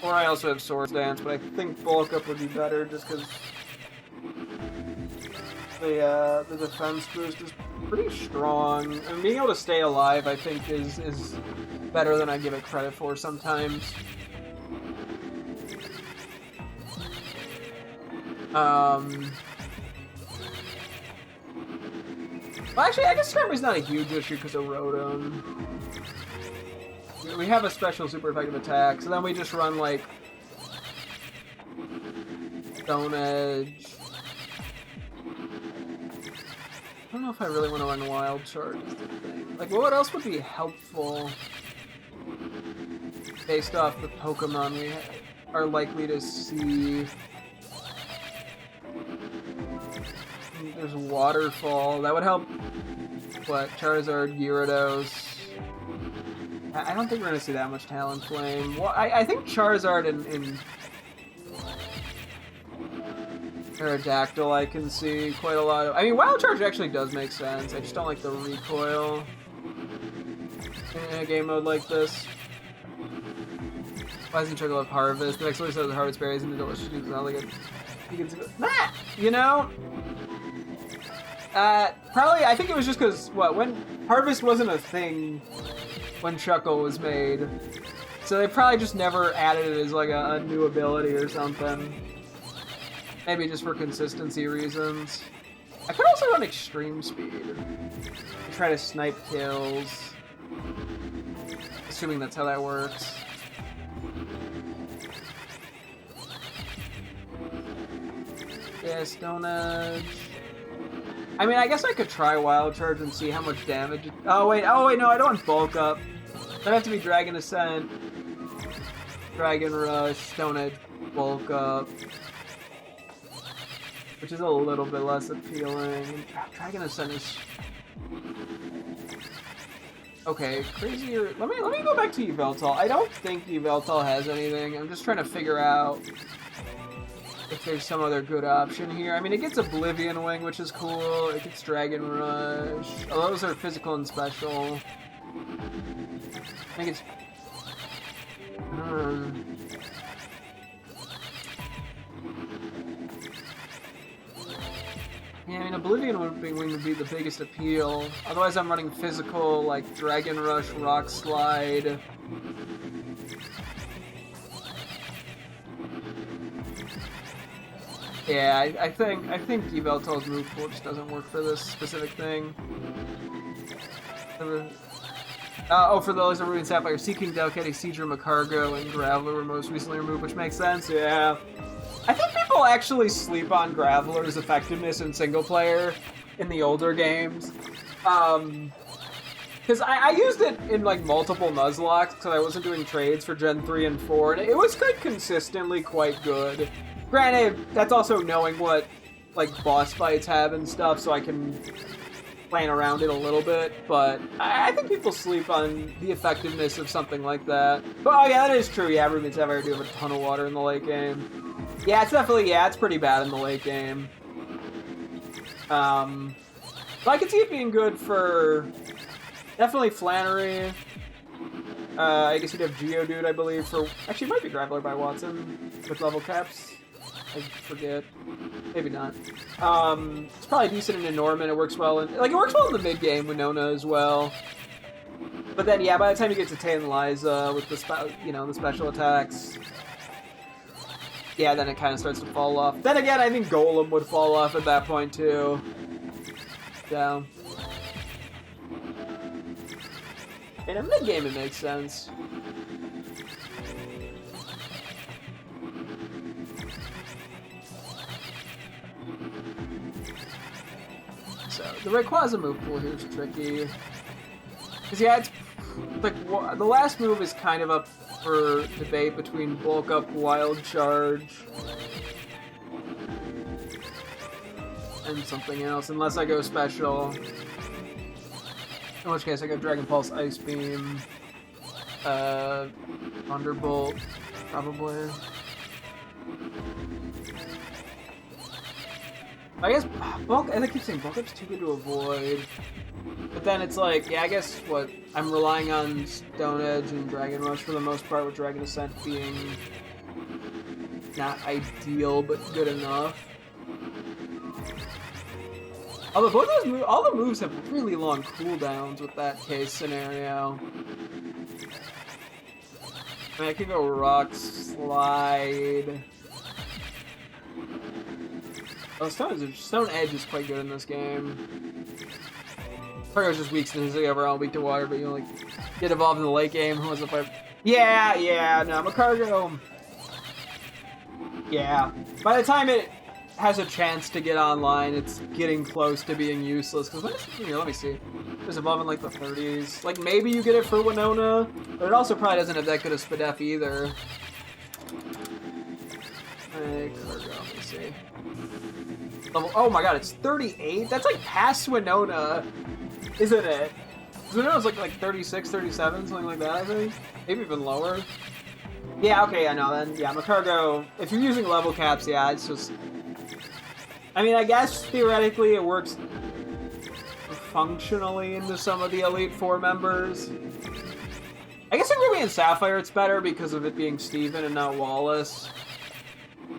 A: Or I also have Swords Dance, but I think Bulk Up would be better just because the defense boost is pretty strong. And being able to stay alive, I think, is better than I give it credit for sometimes. Well, actually, I guess Skarmory's not a huge issue because of Rotom. We have a special super effective attack, so then we just run, like, Stone Edge. I don't know if I really want to run Wild Charge is the thing. Like, what else would be helpful based off the Pokemon we are likely to see? There's Waterfall. That would help, what, Charizard, Gyarados. I don't think we're going to see that much Talonflame. Well, I think Charizard and Aerodactyl I can see quite a lot of. I mean, Wild Charge actually does make sense. I just don't like the recoil in a game mode like this. Why doesn't Chocolate Harvest? The next one says Harvest Berries and the delicious juice. Not like you know? Probably, I think it was just because, when Harvest wasn't a thing when Chuckle was made. So they probably just never added it as like a new ability or something. Maybe just for consistency reasons. I could also run Extreme Speed to try to snipe kills. Assuming that's how that works. Yeah, Stone Edge. I mean, I guess I could try Wild Charge and see how much damage it... Oh wait, no, I don't want Bulk Up. That'd have to be Dragon Ascent, Dragon Rush, Stone Edge, Bulk Up. Which is a little bit less appealing. Dragon Ascent is... Okay, crazier... Let me go back to Yveltal. I don't think Yveltal has anything. I'm just trying to figure out if there's some other good option here. I mean, it gets Oblivion Wing, which is cool. It gets Dragon Rush. Oh, those are physical and special. I think it's Yeah, I mean, Oblivion would be the biggest appeal. Otherwise, I'm running physical, like Dragon Rush, Rock Slide. Yeah, I think Yveltal's move pool just doesn't work for this specific thing. For those of Ruby and Sapphire, Seeking, Delcatty, Seadra, Macargo, and Graveler were most recently removed, which makes sense, yeah. I think people actually sleep on Graveler's effectiveness in single player in the older games. Because I used it in like multiple Nuzlocke because I wasn't doing trades for Gen 3 and 4, and it was consistently quite good. Granted, that's also knowing what like boss fights have and stuff, so I can plan around it a little bit, but I think people sleep on the effectiveness of something like that. But oh yeah, that is true, yeah, Ruby and Sapphire do have a ton of water in the late game. Yeah, it's definitely, it's pretty bad in the late game. But I can see it being good for definitely Flannery. I guess you'd have Geodude, I believe, for... Actually, it might be Graveler by Watson with level caps. I forget. Maybe not. It's probably decent in Enormond. It works well in... Like, it works well in the mid-game with Nona as well. But then, yeah, by the time you get to Tantaliza with the, the special attacks... Yeah, then it kind of starts to fall off. Then again, I think Golem would fall off at that point, too. Yeah. In a mid-game, it makes sense. So, the Rayquaza move pool here is tricky. Because, yeah, it's... Like, the last move is kind of up for debate between Bulk Up, Wild Charge, and something else, unless I go special. In which case I go Dragon Pulse, Ice Beam, Thunderbolt, probably. I guess Bulk, and I keep saying Bulk Up's too good to avoid. But then it's like, yeah, I guess what, I'm relying on Stone Edge and Dragon Rush for the most part, with Dragon Ascent being not ideal, but good enough. Although both those moves, all the moves have really long cooldowns with that case scenario. I mean, I could go Rock Slide. Oh, Stone Edge is quite good in this game. Macargo's just weak statistically overall, weak to water, but you like get evolved in the late game. Who was the fight? Yeah, no, Macargo. Yeah. By the time it has a chance to get online, it's getting close to being useless. Because when is it here? Let me see. It's evolving like the 30s. Like maybe you get it for Winona, but it also probably doesn't have that good of Spadef either. Hey, Cargo, let me see. Oh my god, it's 38? That's like past Winona, isn't it? Winona's like 36, 37, something like that, I think. Maybe even lower. Yeah, okay, I know then. Yeah, Macargo, if you're using level caps, yeah, it's just... I mean, I guess theoretically it works functionally into some of the Elite Four members. I guess in Ruby and Sapphire it's better because of it being Steven and not Wallace.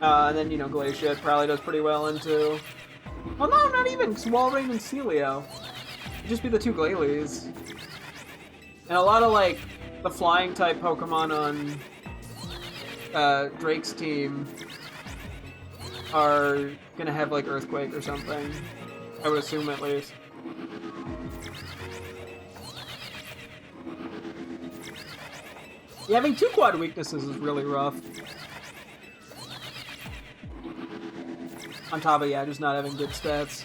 A: And then, Glaciate probably does pretty well into... Well, no, not even, because Walrein and Celio. It'd just be the two Glalie. And a lot of, like, the flying-type Pokemon on Drake's team are gonna have, like, Earthquake or something. I would assume, at least. Yeah, having two quad weaknesses is really rough. On top of, yeah, just not having good stats.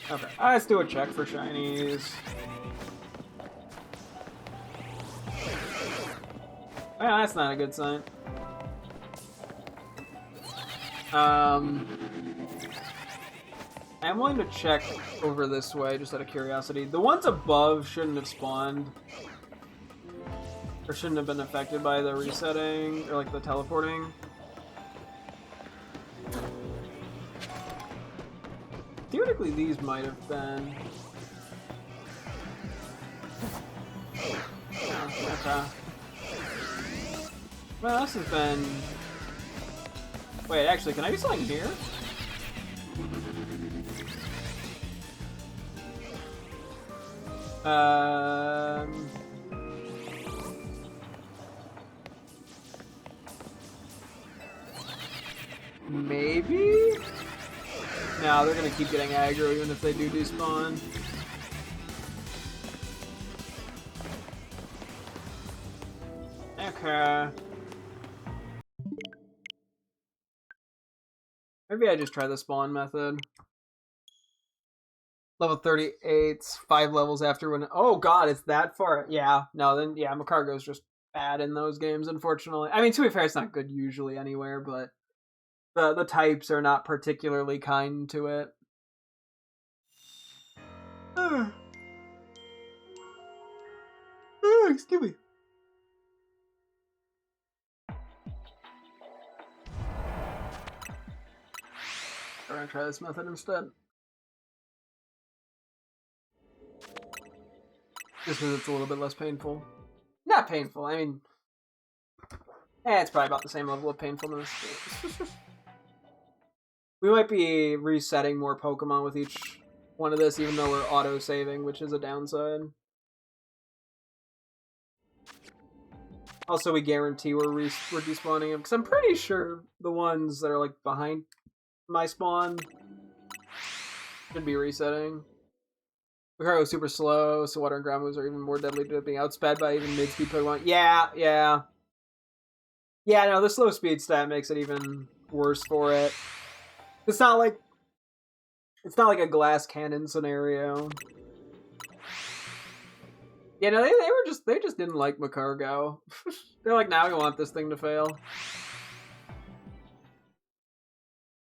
A: Okay, let's do a check for shinies. Oh, yeah, that's not a good sign. I'm willing to check over this way, just out of curiosity. The ones above shouldn't have spawned. Or shouldn't have been affected by the resetting, or like the teleporting. Theoretically, these might have been. Oh, Okay. Well, this has been... Wait, actually, can I do something here? Maybe? No, they're gonna keep getting aggro even if they do despawn. Okay. Maybe I just try the spawn method. Level 38, 5 levels after when... Oh god, it's that far. Yeah, no, then, yeah, Macargo's just bad in those games, unfortunately. I mean, to be fair, it's not good usually anywhere, but the types are not particularly kind to it. Excuse me. I'm gonna try this method instead. Just because it's a little bit less painful. Not painful, I mean... it's probably about the same level of painfulness. We might be resetting more Pokemon with each one of this, even though we're auto-saving, which is a downside. Also, we guarantee we're despawning them, because I'm pretty sure the ones that are, like, behind my spawn should be resetting. Lucario is super slow, so water and ground moves are even more deadly to being outsped by even mid-speed Pokemon. Yeah. Yeah, no, the slow speed stat makes it even worse for it. It's not like a glass cannon scenario. Yeah, no, they just didn't like Macargo. They're like, now we want this thing to fail.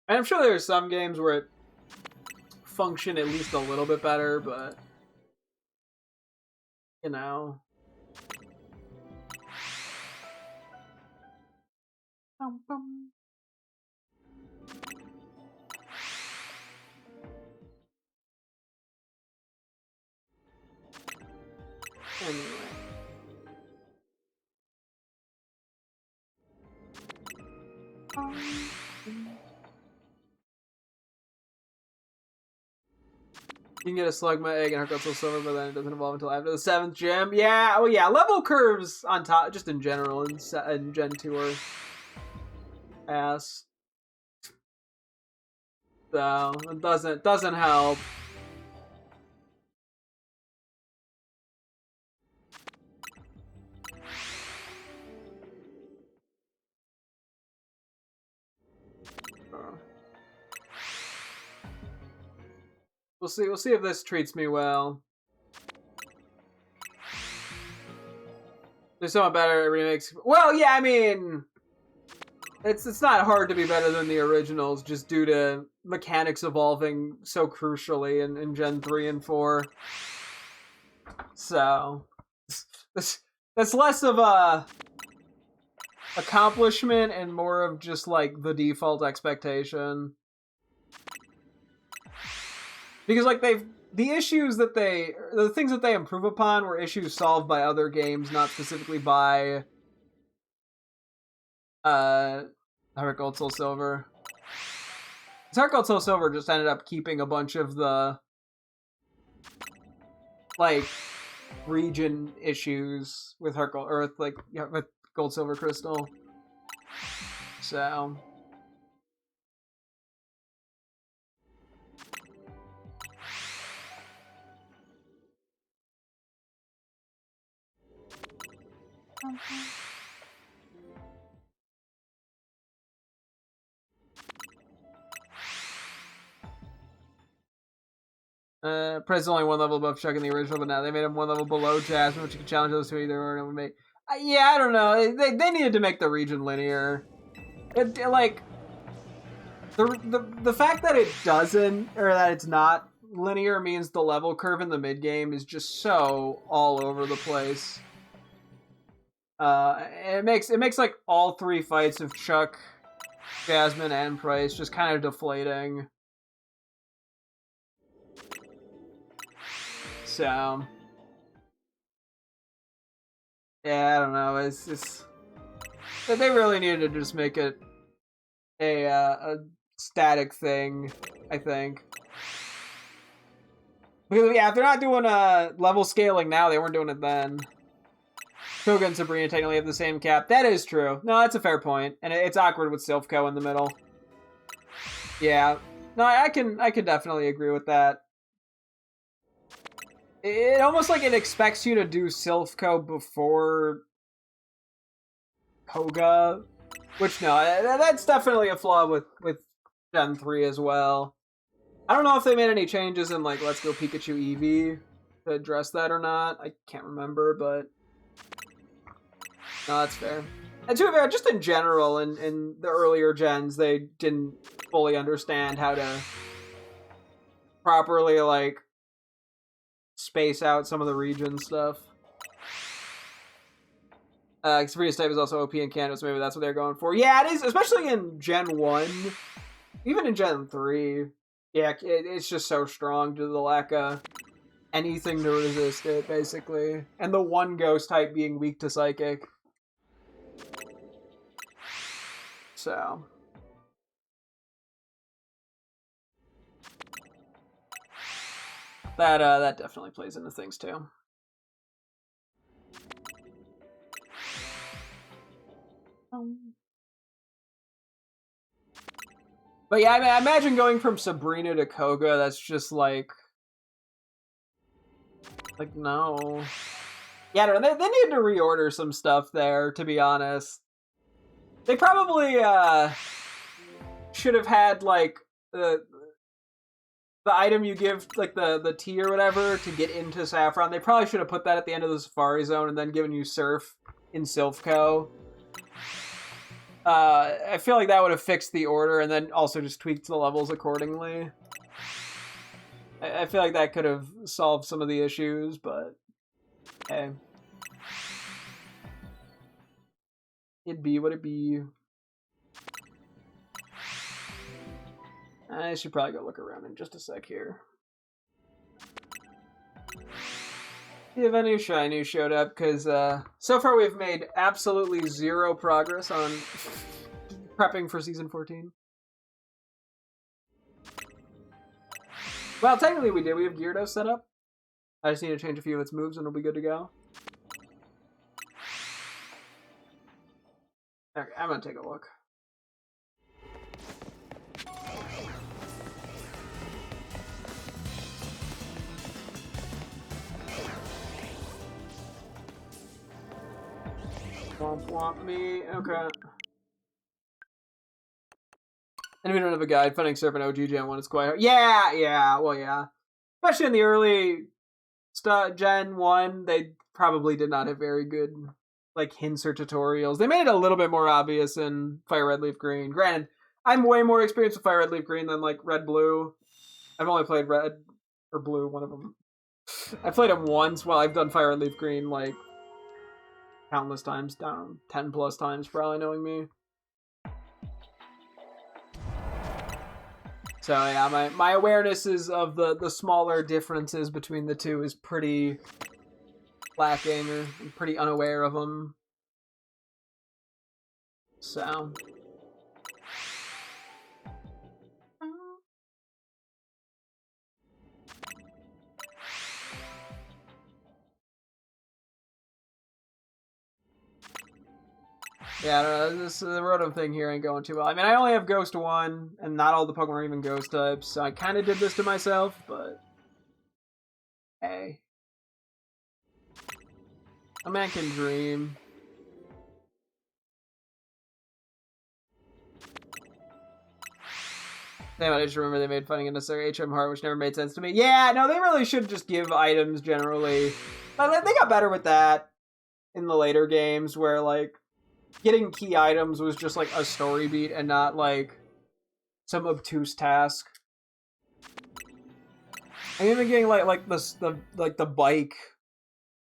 A: And I'm sure there's some games where it functioned at least a little bit better, but you know. Anyway. You can get a Slugma egg and Heartgold Silver, but then it doesn't evolve until after the 7th gym. Yeah, oh yeah, level curves on top, just in general, in Gen 2 are ass. So, it doesn't help. We'll see if this treats me well. There's something better remakes. Well, yeah, I mean, it's not hard to be better than the originals, just due to mechanics evolving so crucially in Gen 3 and 4. So, that's less of a accomplishment and more of just like the default expectation. Because like the things that they improve upon were issues solved by other games, not specifically by Heart Gold Soul Silver. Heart Gold Soul Silver just ended up keeping a bunch of the like region issues with Heart Gold, or with Gold Silver Crystal. So Prez only one level above Chuck in the original, but now they made him one level below Jasmine, which you can challenge those two either or. And make. Yeah, I don't know. They needed to make the region linear. Like the fact that it doesn't, or that it's not linear, means the level curve in the mid game is just so all over the place. It makes like all 3 fights of Chuck, Jasmine, and Price just kind of deflating. So Yeah, I don't know. It's just they really needed to just make it a static thing, I think. Because yeah, if they're not doing level scaling now, they weren't doing it then. Koga and Sabrina technically have the same cap. That is true. No, that's a fair point, and it's awkward with Silphco in the middle. Yeah, no, I can definitely agree with that. It almost like it expects you to do Silphco before Koga, which no, that's definitely a flaw with Gen 3 as well. I don't know if they made any changes in like Let's Go Pikachu Eevee to address that or not. I can't remember, but no, that's fair. And to be fair, just in general, in the earlier gens, they didn't fully understand how to properly like space out some of the region stuff. Sabrina's type is also OP in Kanto, so maybe that's what they're going for. Yeah, it is, especially in Gen 1. Even in Gen 3. Yeah, it's just so strong due to the lack of anything to resist it, basically. And the one ghost type being weak to Psychic. So. That definitely plays into things, too. But yeah, I imagine going from Sabrina to Koga, that's just like no. Yeah, I don't know, they need to reorder some stuff there, to be honest. They probably should have had like the item you give, like the tea or whatever, to get into Saffron. They probably should have put that at the end of the Safari Zone and then given you Surf in Silphco. I feel like that would have fixed the order and then also just tweaked the levels accordingly. I feel like that could have solved some of the issues, but hey. It'd be what it be. I should probably go look around in just a sec here. See if any shiny showed up, because so far we've made absolutely zero progress on prepping for Season 14. Well, technically we did. We have Gyarados set up. I just need to change a few of its moves and it'll be good to go. Okay, I'm going to take a look. Womp womp me. Okay. And if you don't have a guide, finding Surf and OG Gen 1 is quite hard. Yeah, well, yeah. Especially in the early Gen 1, they probably did not have very good like hints or tutorials. They made it a little bit more obvious in Fire Red Leaf Green. Granted, I'm way more experienced with Fire Red Leaf Green than like Red Blue. I've only played Red or Blue, one of them. I played them once while I've done Fire Red Leaf Green like countless times, down 10 plus times, probably knowing me. So yeah, my awareness is of the smaller differences between the two is pretty lacking, or I'm pretty unaware of them. So. Yeah, I don't know, the Rotom thing here ain't going too well. I mean, I only have Ghost 1, and not all the Pokemon are even Ghost types, so I kind of did this to myself, but hey. A man can dream. Damn it, I just remember they made finding a necessary HM heart, which never made sense to me. Yeah, no, they really should just give items generally. But they got better with that in the later games, where, like, getting key items was just, like, a story beat and not, like, some obtuse task. And even getting, like the bike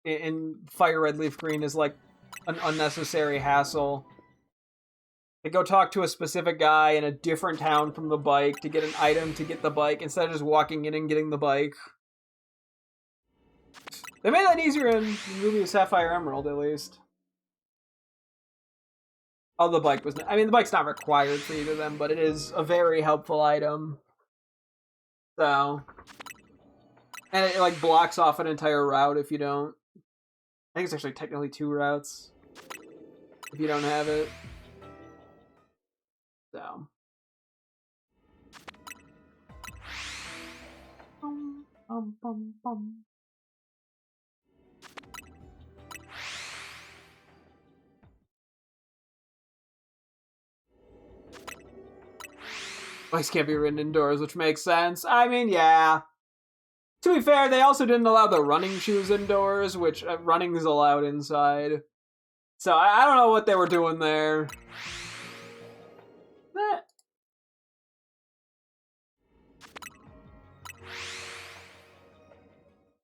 A: in Fire Red Leaf Green is, like, an unnecessary hassle. To go talk to a specific guy in a different town from the bike to get an item to get the bike instead of just walking in and getting the bike. They made that easier in Ruby Sapphire Emerald, at least. Oh, the bike was... I mean, the bike's not required for either of them, but it is a very helpful item. So... And it, like, blocks off an entire route if you don't. I think it's actually technically 2 routes. If you don't have it. So... Bum, bum, bum. Bikes can't be ridden indoors, which makes sense. I mean, yeah. To be fair, they also didn't allow the running shoes indoors, which running is allowed inside. So I don't know what they were doing there.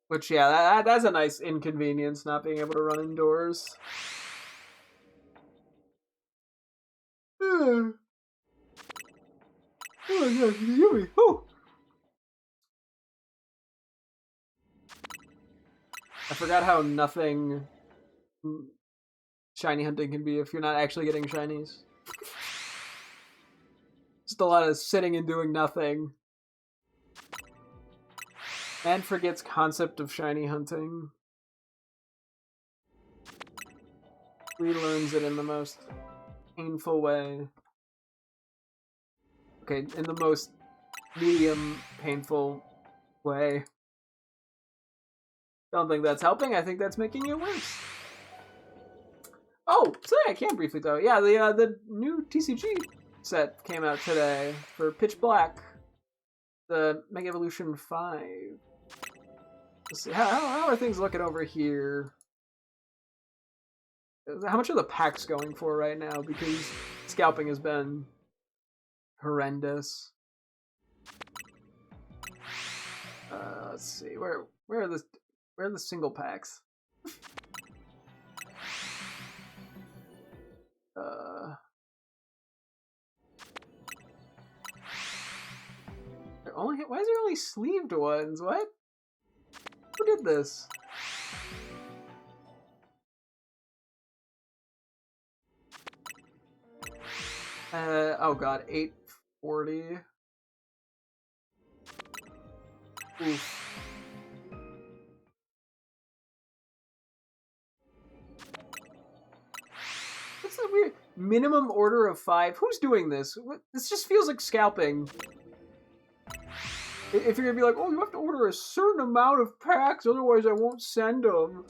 A: Which, yeah, that's a nice inconvenience, not being able to run indoors. Oh my god, yummy. Oh. I forgot how nothing shiny hunting can be if you're not actually getting shinies. Just a lot of sitting and doing nothing. Man forgets concept of shiny hunting. He learns it in the most painful way. Okay, in the most medium painful way. Don't think that's helping. I think that's making it worse. Oh, today I can briefly though. Yeah, the new TCG set came out today for Pitch Black, the Mega Evolution 5. Let's see, how are things looking over here? How much are the packs going for right now? Because scalping has been horrendous. Let's see, where are the single packs? Why is there only sleeved ones? What? Who did this? Oh god, 840. Oof. What's the weird minimum order of 5? Who's doing this? This just feels like scalping. If you're gonna be like, oh, you have to order a certain amount of packs, otherwise I won't send them.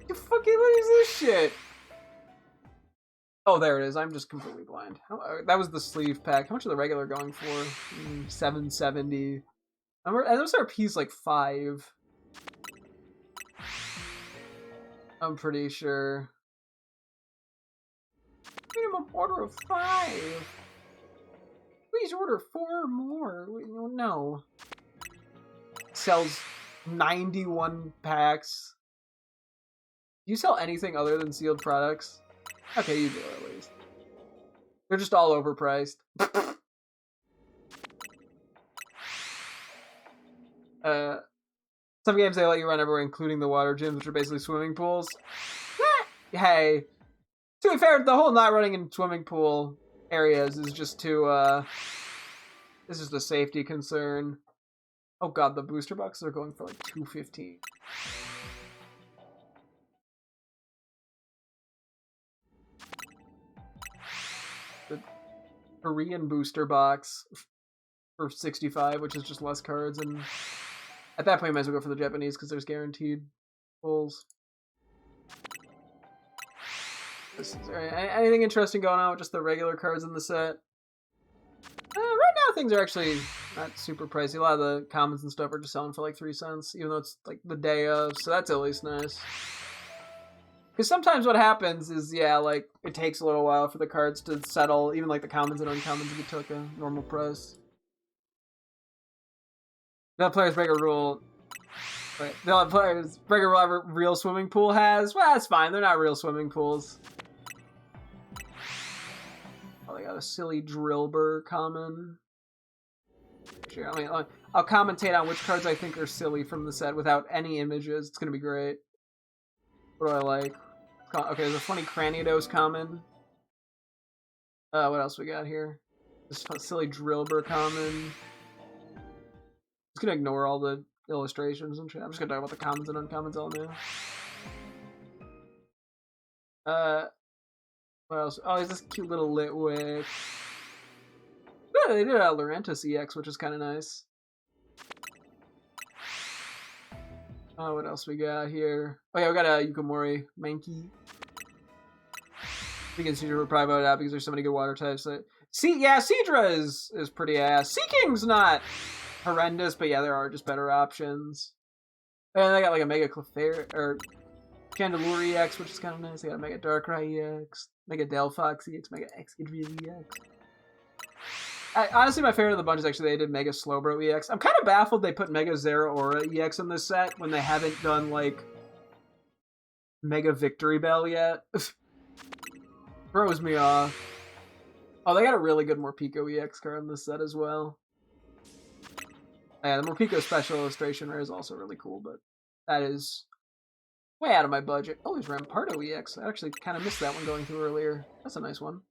A: You fucking, what is this shit? Oh, there it is. I'm just completely blind. That was the sleeve pack. How much are the regular going for? 770. And those RP's like 5. I'm pretty sure. Minimum order of 5. Please order 4 more. No. Sells 91 packs. Do you sell anything other than sealed products? Okay, you do at least. They're just all overpriced. Some games they let you run everywhere, including the water gyms, which are basically swimming pools. Hey, to be fair, the whole not running in swimming pool areas is just to this is the safety concern. Oh god, the booster boxes are going for like $215. The Korean booster box for $65, which is just less cards, and at that point you might as well go for the Japanese because there's guaranteed pulls. Anything interesting going on with just the regular cards in the set? Right now things are actually not super pricey. A lot of the commons and stuff are just selling for like 3 cents, even though it's like the day of, so that's at least nice. Because sometimes what happens is, yeah, like, it takes a little while for the cards to settle, even like the commons and uncommons to get to like a normal price. That players break a rule. Right. The players break a rule every real swimming pool has. Well, that's fine. They're not real swimming pools. Oh, they got a silly Drillbur common. Sure, I mean, I'll commentate on which cards I think are silly from the set without any images. It's gonna be great. What do I like? Okay, there's a funny Cranidos common. What else we got here? This silly Drillbur common. Just gonna ignore all the illustrations and shit. I'm just gonna talk about the commons and uncommons all now. What else? Oh, there's this cute little Litwick. Yeah, they did a Lurantis EX, which is kind of nice. Oh, what else we got here? Oh yeah, we got a Yukimori Mankey. You can Seadra would probably vote out because there's so many good water types. Yeah, Seadra is pretty ass. Sea King's not horrendous, but yeah, there are just better options. And they got like a Mega Clefairy or Chandelure EX, which is kind of nice. They got a Mega Darkrai EX, Mega Delphox EX, Mega Excadrill EX. Honestly, my favorite of the bunch is actually they did Mega Slowbro EX. I'm kind of baffled they put Mega Zeraora EX in this set when they haven't done, like, Mega Victory Bell yet. Throws me off. Oh, they got a really good Morpeko EX card in this set as well. Yeah, the Morpeko Special Illustration Rare is also really cool, but that is way out of my budget. Oh, there's Rampardo EX. I actually kind of missed that one going through earlier. That's a nice one.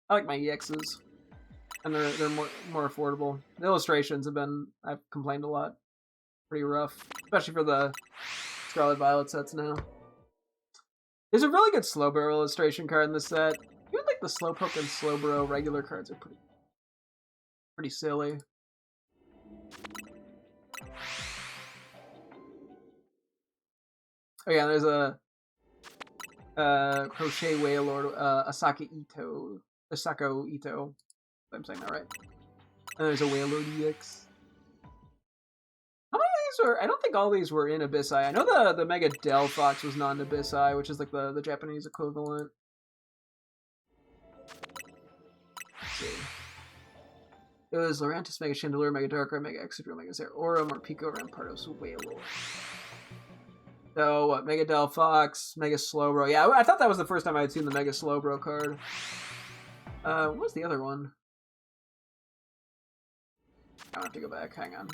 A: I like my EXs, and they're more affordable. The illustrations have been, I've complained a lot, pretty rough, especially for the Scarlet Violet sets now. There's a really good Slowbro illustration card in this set. Even like the Slowpoke and Slowbro regular cards are pretty silly. Oh yeah, there's a Crochet Wailord, Asako Ito. If I'm saying that right. And there's a Wailord EX. How many of these were? I don't think all these were in Abyssai. I know the Mega Delphox was not in Abyssai, which is like the Japanese equivalent. Let's see. It was Lurantis, Mega Chandelure, Mega Darkrai, Mega Excadrill, Mega Zeraora, Morpeko, Rampardos, Wailord. So, what? Mega Delphox, Mega Slowbro. Yeah, I thought that was the first time I had seen the Mega Slowbro card. What was the other one? I have to go back. Hang on.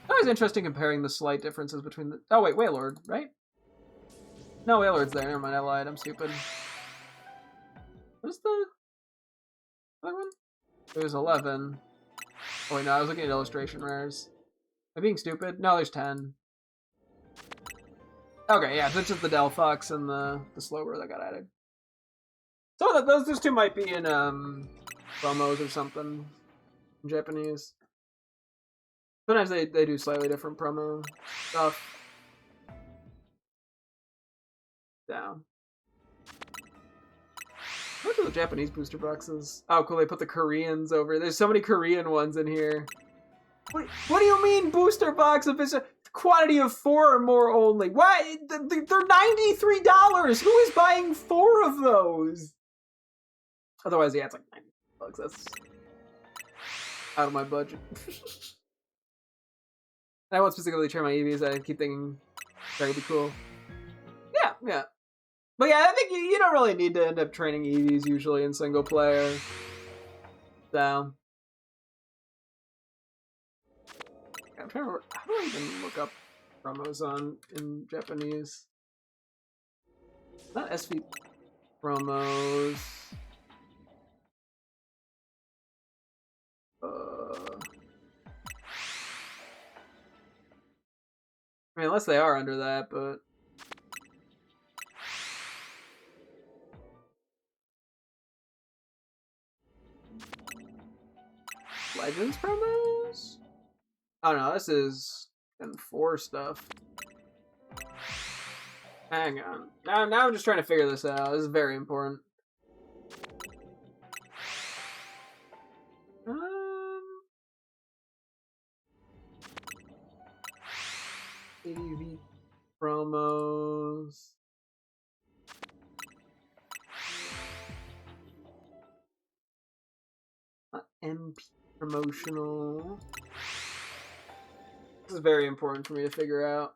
A: That was interesting comparing the slight differences between the... Oh, wait, Wailord, right? No, Wailord's there. Never mind, I lied. I'm stupid. What is the other one? It was 11. Oh, wait, no, I was looking at illustration rares. Am I being stupid? No, there's 10. Okay, yeah, so it's just the Delphox and the Slowbro that got added. So those two might be in promos or something in Japanese. Sometimes they do slightly different promo stuff. Down. What are the Japanese booster boxes? Oh, cool, they put the Koreans over. There's so many Korean ones in here. What do you mean booster box if it's a quantity of 4 or more only? Why? They're $93! Who is buying 4 of those? Otherwise, yeah, it's like $90. That's out of my budget. I won't specifically train my EVs. I keep thinking that would be cool. Yeah. But yeah, I think you don't really need to end up training EVs usually in single player. So I'm trying to remember, how do I even look up promos in Japanese? Not SV promos. I mean, unless they are under that, but Legends promos? Oh no, this is Gen 4 stuff. Hang on. Now I'm just trying to figure this out. This is very important. AV promos. MP promotional. This is very important for me to figure out.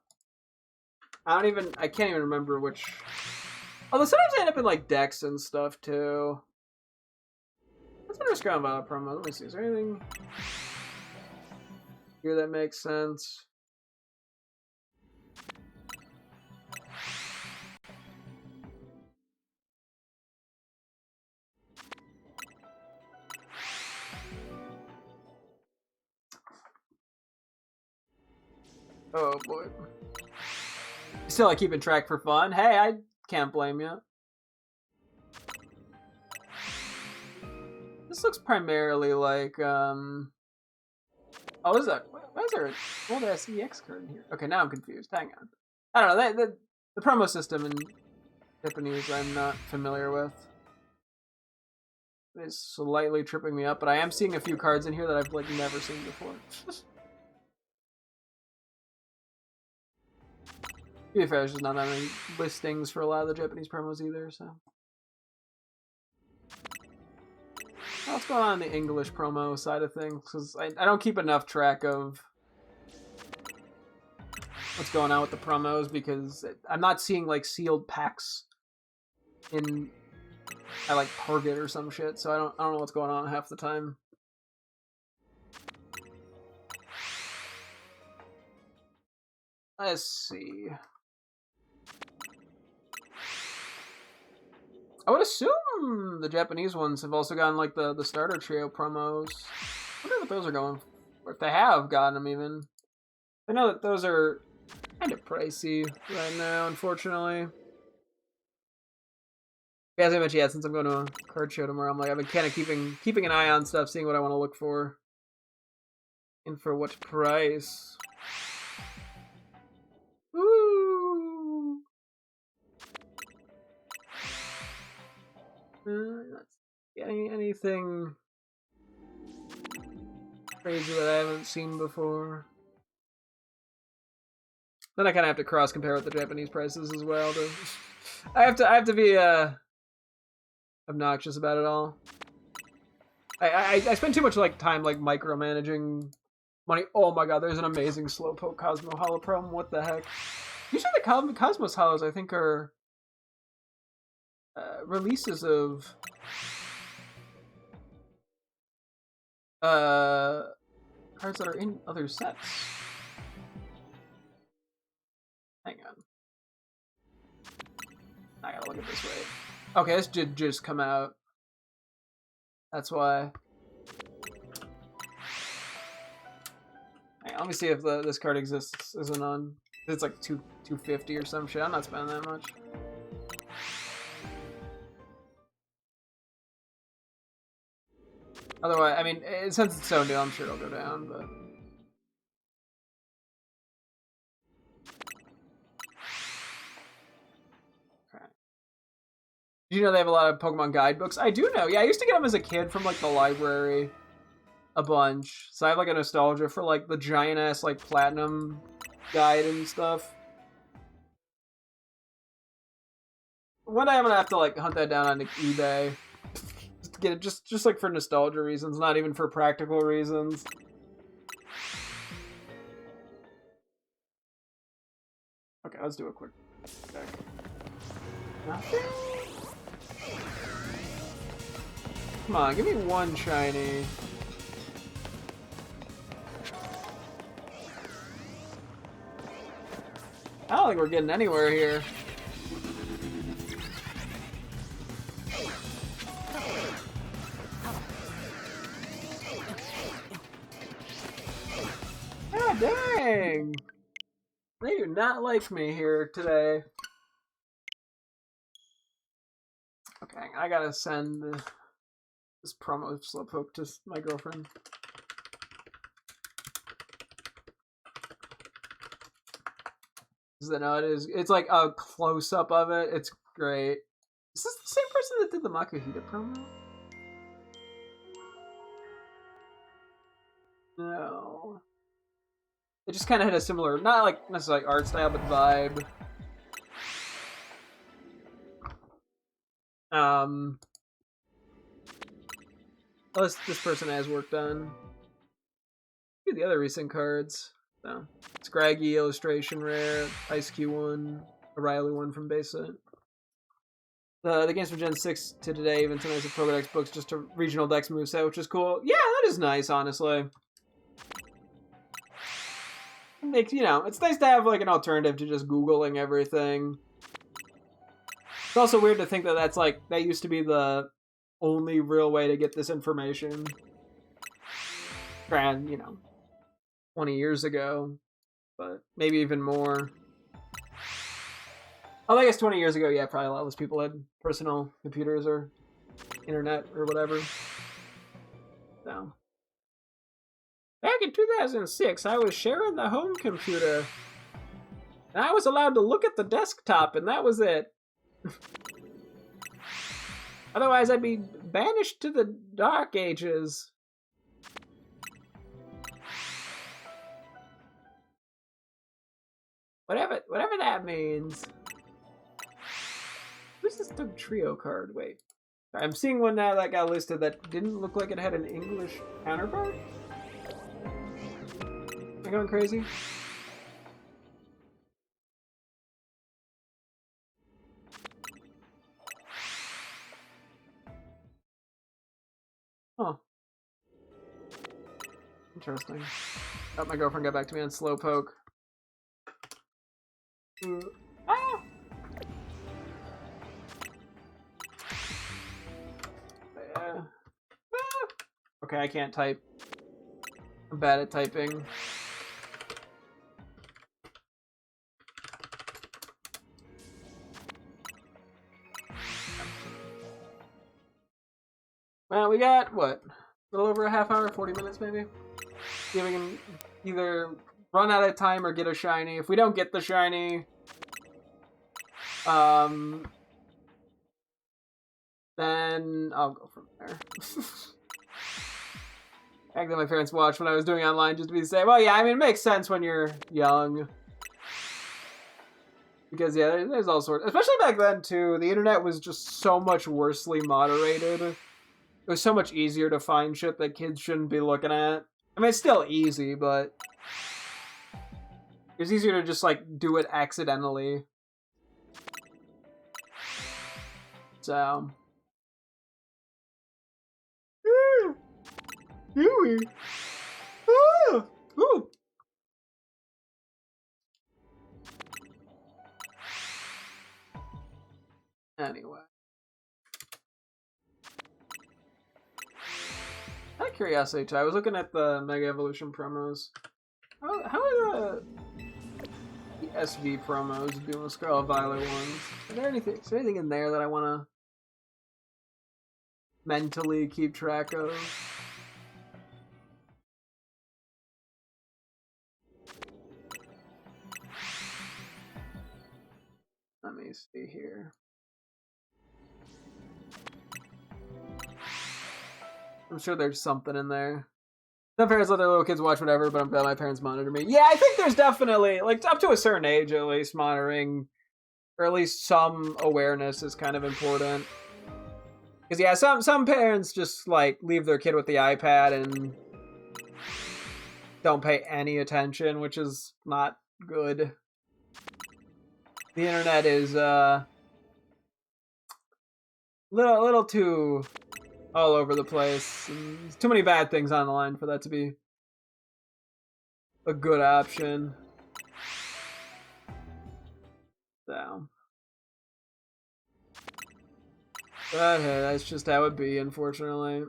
A: I can't even remember which. Although sometimes I end up in like decks and stuff too. That's been first combo promo. Let me see. Is there anything here that makes sense? Oh boy. Still like keeping track for fun. Hey, I can't blame you. This looks primarily like oh, is that? Why is there an old ass EX card in here? Okay, now I'm confused. Hang on. I don't know. The promo system in Japanese I'm not familiar with. It's slightly tripping me up, but I am seeing a few cards in here that I've like never seen before. To be fair, there's just not that many listings for a lot of the Japanese promos either, so. What's going on in the English promo side of things? Because I don't keep enough track of what's going on with the promos because I'm not seeing like sealed packs in at like Target or some shit, so I don't know what's going on half the time. Let's see. I would assume the Japanese ones have also gotten like the starter trio promos. I wonder what those are going for. If they have gotten them even. I know that those are kind of pricey right now, unfortunately. As I mentioned, yeah, since I'm going to a card show tomorrow, I'm like I've been kind of keeping an eye on stuff, seeing what I want to look for. And for what price. Ooh. Anything crazy that I haven't seen before. Then I kind of have to cross compare with the Japanese prices as well. I have to be obnoxious about it all. I spend too much like time like micromanaging money. Oh my god, there's an amazing Slowpoke Cosmo Holo promo. What the heck? Usually the Cosmos Holos I think are releases of cards that are in other sets. Hang on. I gotta look at this way. Okay, this did just come out. That's why. Hang on, let me see if this card exists. Isn't on. It's like 250 or some shit. I'm not spending that much. Otherwise, I mean, since it's so new, I'm sure it'll go down, but. Okay. Did you know they have a lot of Pokemon guidebooks? I do know. Yeah, I used to get them as a kid from, like, the library a bunch. So I have, like, a nostalgia for, like, the giant-ass, like, Platinum guide and stuff. One day I'm gonna have to, like, hunt that down on eBay. Get it just like for nostalgia reasons, not even for practical reasons. Okay, let's do a quick check. Nothing? Come on, give me one shiny. I don't think we're getting anywhere here. God dang! They do not like me here today. Okay, I gotta send this promo Slowpoke to my girlfriend. No, it is. It's like a close-up of it. It's great. Is this the same person that did the Makuhita promo? No. It just kind of had a similar, not like necessarily art style, but vibe. This person has work done. Look at the other recent cards. So, Scraggy illustration rare, Ice Q one, a Riley one from base set. The games from Gen 6 to today, even sometimes have Pokedex books just to regional Dex moveset, which is cool. Yeah, that is nice, honestly. Makes, you know, it's nice to have like an alternative to just Googling everything. It's also weird to think that that's like, that used to be the only real way to get this information. And, you know, 20 years ago, but maybe even more. Oh, I guess 20 years ago, yeah, probably a lot less people had personal computers or internet or whatever. So. Back in 2006, I was sharing the home computer. And I was allowed to look at the desktop, and that was it. Otherwise, I'd be banished to the Dark Ages. Whatever that means. Who's this Doug Trio card? Wait. I'm seeing one now that got listed that didn't look like it had an English counterpart? Am I going crazy? Huh. Interesting. Oh, my girlfriend got back to me on Slowpoke. Ah! Okay, I can't type. I'm bad at typing. Well, we got, what? A little over a half hour, 40 minutes maybe? See if we can either run out of time or get a shiny. If we don't get the shiny, then I'll go from there. Back then my parents watched when I was doing online just to be safe. Well, yeah, I mean, it makes sense when you're young. Because, yeah, there's all sorts. Especially back then, too. The internet was just so much worsely moderated. It was so much easier to find shit that kids shouldn't be looking at. I mean, it's still easy, but it's easier to just, like, do it accidentally. So. Ooh. Ooh. Anyway. Out of curiosity, too, I was looking at the Mega Evolution promos. How are the SV promos doing, the Scarlet Violet ones? Is there anything in there that I want to mentally keep track of? Let me see here. I'm sure there's something in there. Some parents let their little kids watch whatever, but I'm glad my parents monitor me. Yeah, I think there's definitely, like, up to a certain age at least, monitoring, or at least some awareness is kind of important. Because, yeah, some parents just, like, leave their kid with the iPad and don't pay any attention, which is not good. The internet is, little too all over the place. And there's too many bad things on the line for that to be a good option. So. But hey, that's just how it be, unfortunately.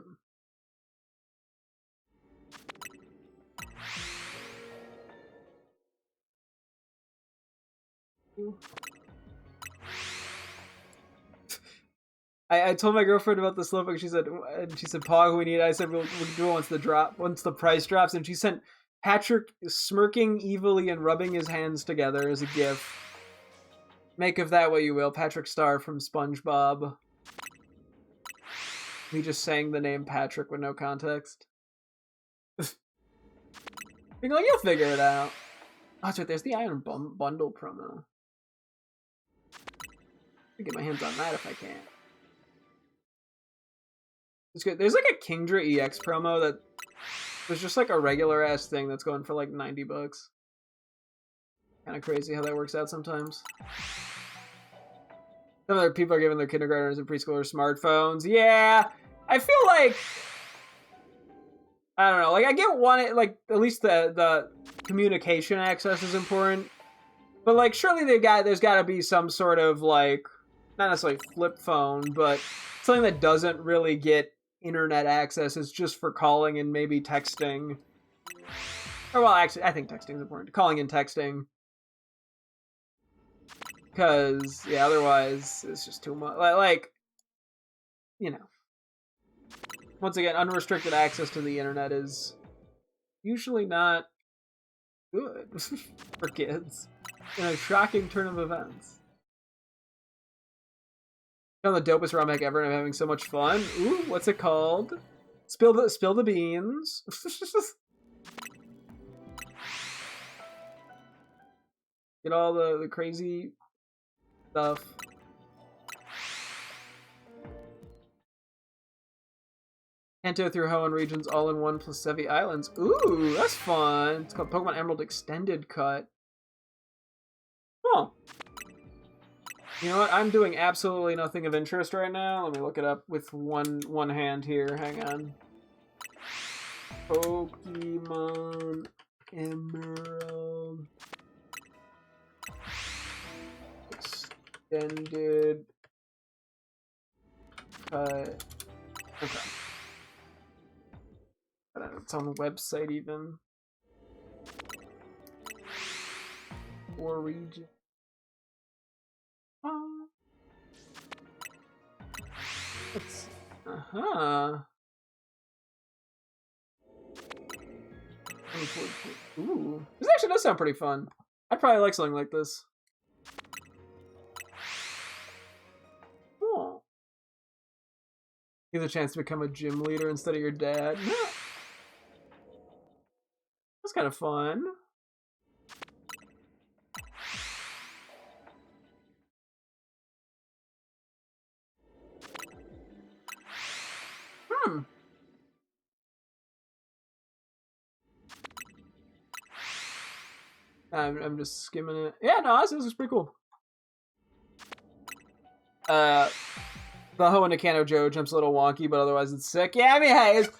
A: I told my girlfriend about the Slowpoke. She said, "Pog, we need." I said, "We'll do it once the price drops." And she sent Patrick smirking evilly and rubbing his hands together as a gif. Make of that what you will. Patrick Star from SpongeBob. He just sang the name Patrick with no context. You're like, you'll figure it out. Oh, that's right. There's the Iron Bundle promo. I'll get my hands on that if I can. It's good. There's like a Kingdra EX promo that was just like a regular ass thing that's going for like $90. Kind of crazy how that works out sometimes. Some other people are giving their kindergartners and preschoolers smartphones. Yeah, I feel like I don't know. Like I get one, like at least the communication access is important, but like surely there's got to be some sort of like not necessarily flip phone, but something that doesn't really get internet access is just for calling and maybe texting. Or well, actually, I think texting is important. Calling and texting. Because, yeah, otherwise it's just too much. Like, you know. Once again, unrestricted access to the internet is usually not good for kids. In a shocking turn of events. On the dopest ROM hack ever, and I'm having so much fun. Ooh, what's it called? Spill the beans. Get all the crazy stuff. Kanto through Hoenn regions all in one plus Sevi Islands. Ooh, that's fun. It's called Pokemon Emerald Extended Cut. Oh. You know what? I'm doing absolutely nothing of interest right now. Let me look it up with one hand here. Hang on. Pokemon Emerald Extended Cut. Okay. It's on the website even. Or region. It's Ooh, this actually does sound pretty fun. I'd probably like something like this. Oh, you have a chance to become a gym leader instead of your dad. Yeah. That's kind of fun. I'm just skimming it. Yeah, no, this is pretty cool. The Hoenn to Kanto Joe jump's a little wonky, but otherwise it's sick. Yeah, I mean, hey, it's,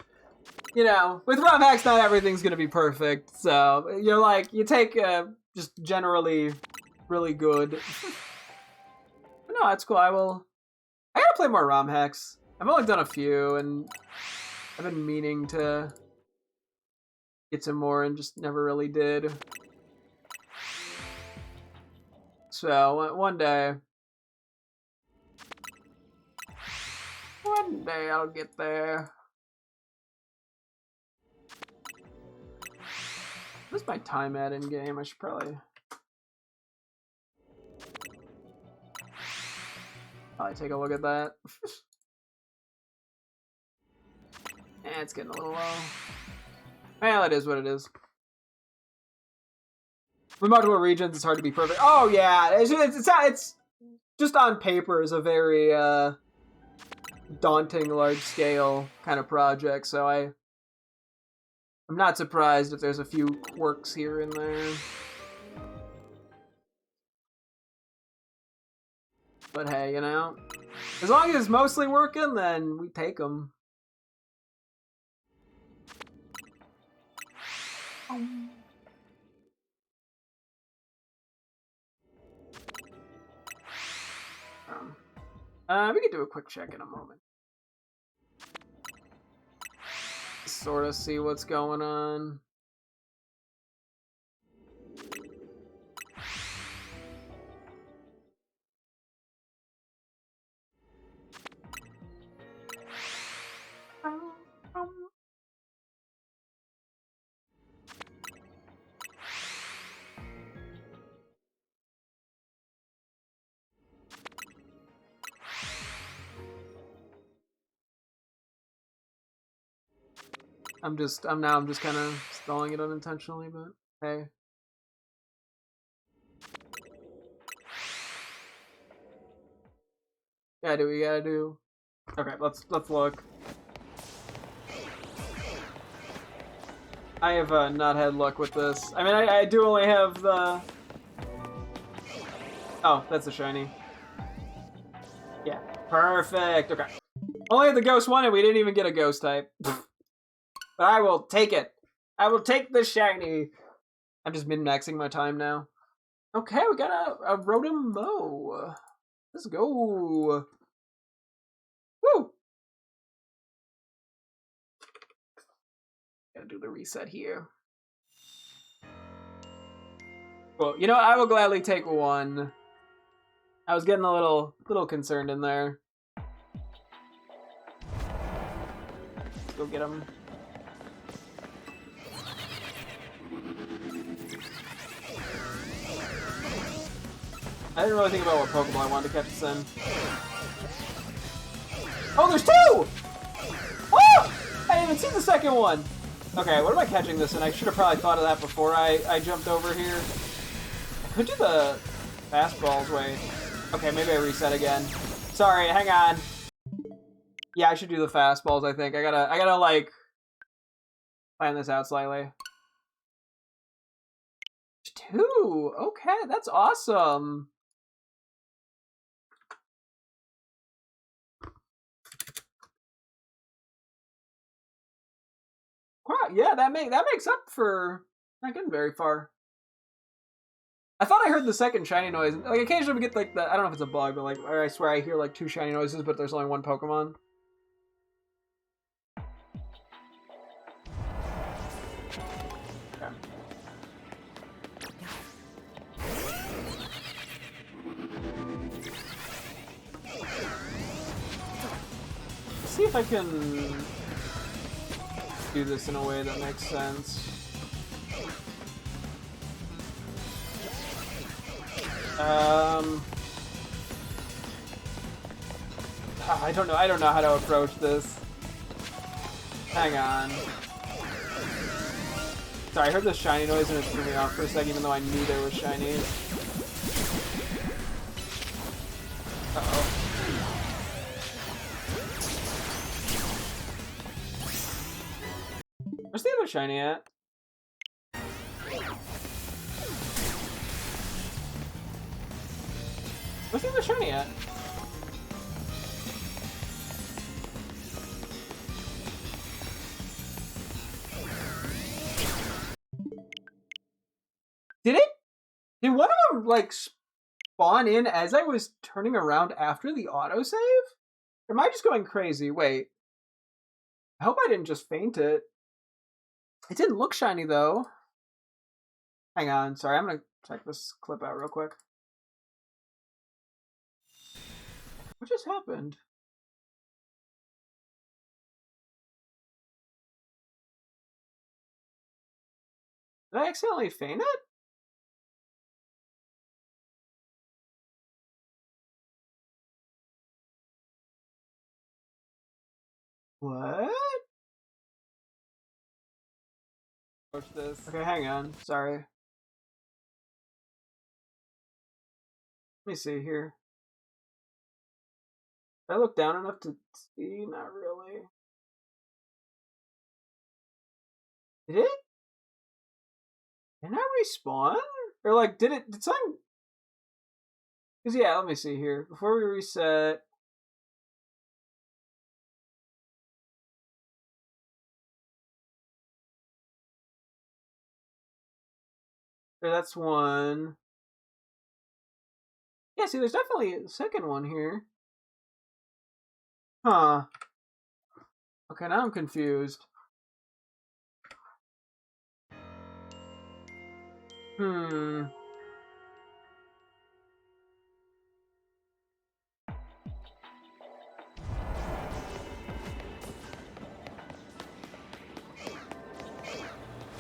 A: you know, with ROM hacks, not everything's gonna be perfect. So you're like, you take just generally really good. But no, that's cool. I gotta play more ROM hacks. I've only done a few, and I've been meaning to get some more, and just never really did. So one day I'll get there. What's my time at in game? I should probably take a look at that. It's getting a little low. Well, it is what it is. With multiple regions, it's hard to be perfect. Oh yeah, it's just on paper is a very daunting, large scale kind of project. So I'm not surprised if there's a few quirks here and there. But hey, you know, as long as it's mostly working, then we take them. We can do a quick check in a moment. Sort of see what's going on. I'm just kind of stalling it unintentionally, but hey. Gotta do what you gotta do. Okay, let's look. I have not had luck with this. I mean, I do only have the... Oh, that's a shiny. Perfect. Okay. Only the ghost one, and we didn't even get a ghost type. But I will take it. I will take the shiny. I'm just min-maxing my time now. Okay, we got a Rotom-Mow. Let's go. Woo! Gotta do the reset here. Well, you know, I will gladly take one. I was getting a little concerned in there. Let's go get him. I didn't really think about what Pokemon I wanted to catch this in. Oh, there's two! Oh! I didn't even see the second one. Okay, what am I catching this in? I should have probably thought of that before I jumped over here. I could do the fastballs, wait. Okay, maybe I reset again. Sorry, hang on. Yeah, I should do the fastballs, I think. I gotta like plan this out slightly. Two! Okay, that's awesome. Wow, yeah, that makes up for not getting very far. I thought I heard the second shiny noise. Like occasionally we get like the, I don't know if it's a bug, but like I swear I hear like two shiny noises, but there's only one Pokemon. Okay. Let's see if I can do this in a way that makes sense. I don't know how to approach this. Hang on. Sorry, I heard the shiny noise and it threw me off for a second, even though I knew there was shiny. Uh-oh. Where's the other shiny at? Where's the other shiny at? Did it? Did one of them, like, spawn in as I was turning around after the autosave? Or am I just going crazy? Wait. I hope I didn't just faint it. It didn't look shiny, though. Hang on. Sorry, I'm gonna check this clip out real quick. What just happened? Did I accidentally faint it? What? Watch this. Okay, hang on. Sorry. Let me see here. Did I look down enough to see? Not really. Did it? Did I respawn? Or like, did something? Cause yeah, let me see here. Before we reset. There, that's one. Yeah, see, there's definitely a second one here. Huh. Okay, now I'm confused. Hmm.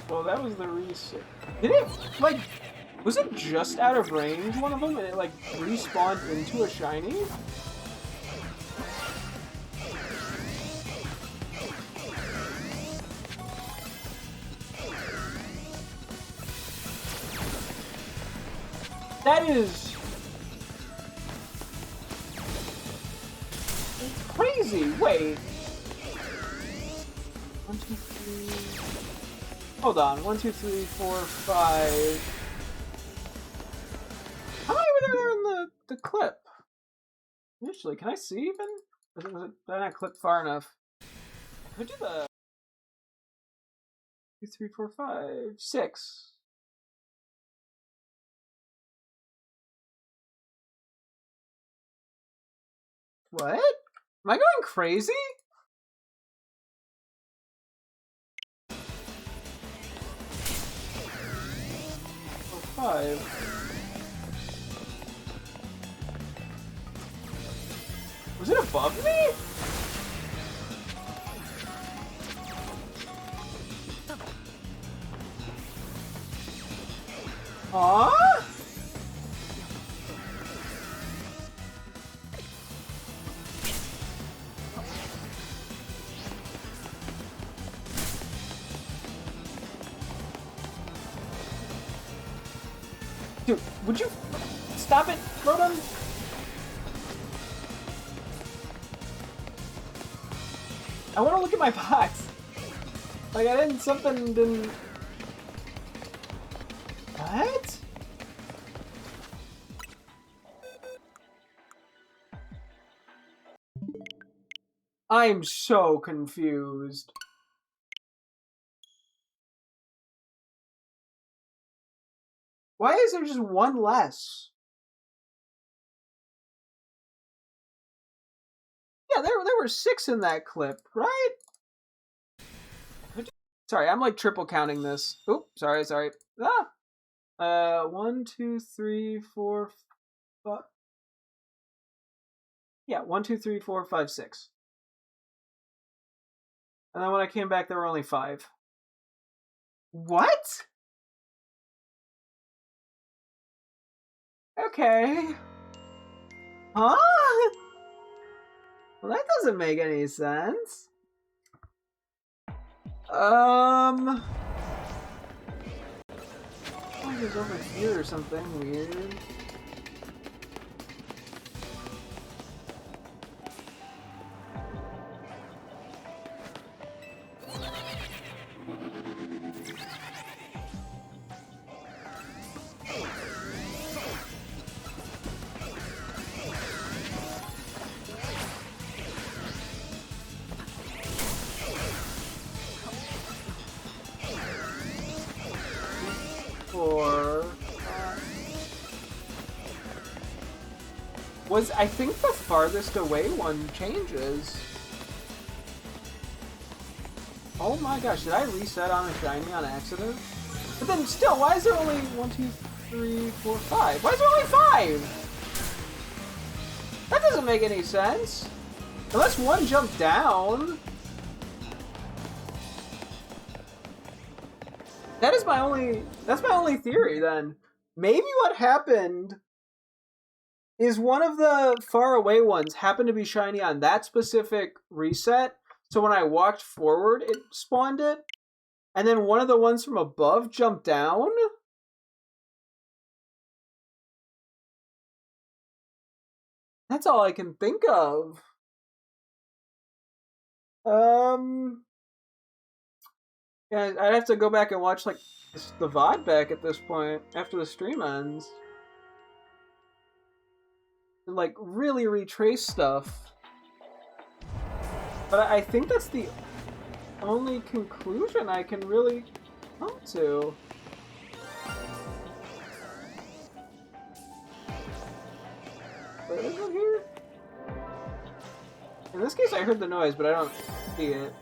A: Well, that was the reset. Did it, like, was it just out of range, one of them, and it, like, respawned into a shiny? That is crazy. Wait. 1, 2, 3. Hold on. 1, 2, 3, 4, 5. How many were there in the clip? Initially, can I see even? Did I not clip far enough? Can I do the 2, 3, 4, 5, 6? What? Am I going crazy? 5. Was it above me? Aww? Dude, would you stop it, Rotom? I want to look at my box. Like, something didn't... What? I'm so confused. Why is there just one less? Yeah, there were 6 in that clip, right? Sorry, I'm like triple counting this. Oop, sorry. Ah! 1, 2, 3, 4, 5. Yeah, 1, 2, 3, 4, 5, 6. And then when I came back, there were only 5. What? Okay. Huh? Well, that doesn't make any sense. Oh, it was over here or something weird. Was, I think, the farthest away one changes. Oh my gosh, did I reset on a shiny on accident? But then still, why is there only 1, 2, 3, 4, 5? Why is there only 5? That doesn't make any sense. Unless one jumped down. That's my only theory then. Maybe what happened is one of the far away ones happened to be shiny on that specific reset. So when I walked forward, it spawned it. And then one of the ones from above jumped down. That's all I can think of. Yeah, I'd have to go back and watch like the VOD back at this point after the stream ends. And, like, really retrace stuff. But I think that's the only conclusion I can really come to. But is it here? In this case, I heard the noise, but I don't see it.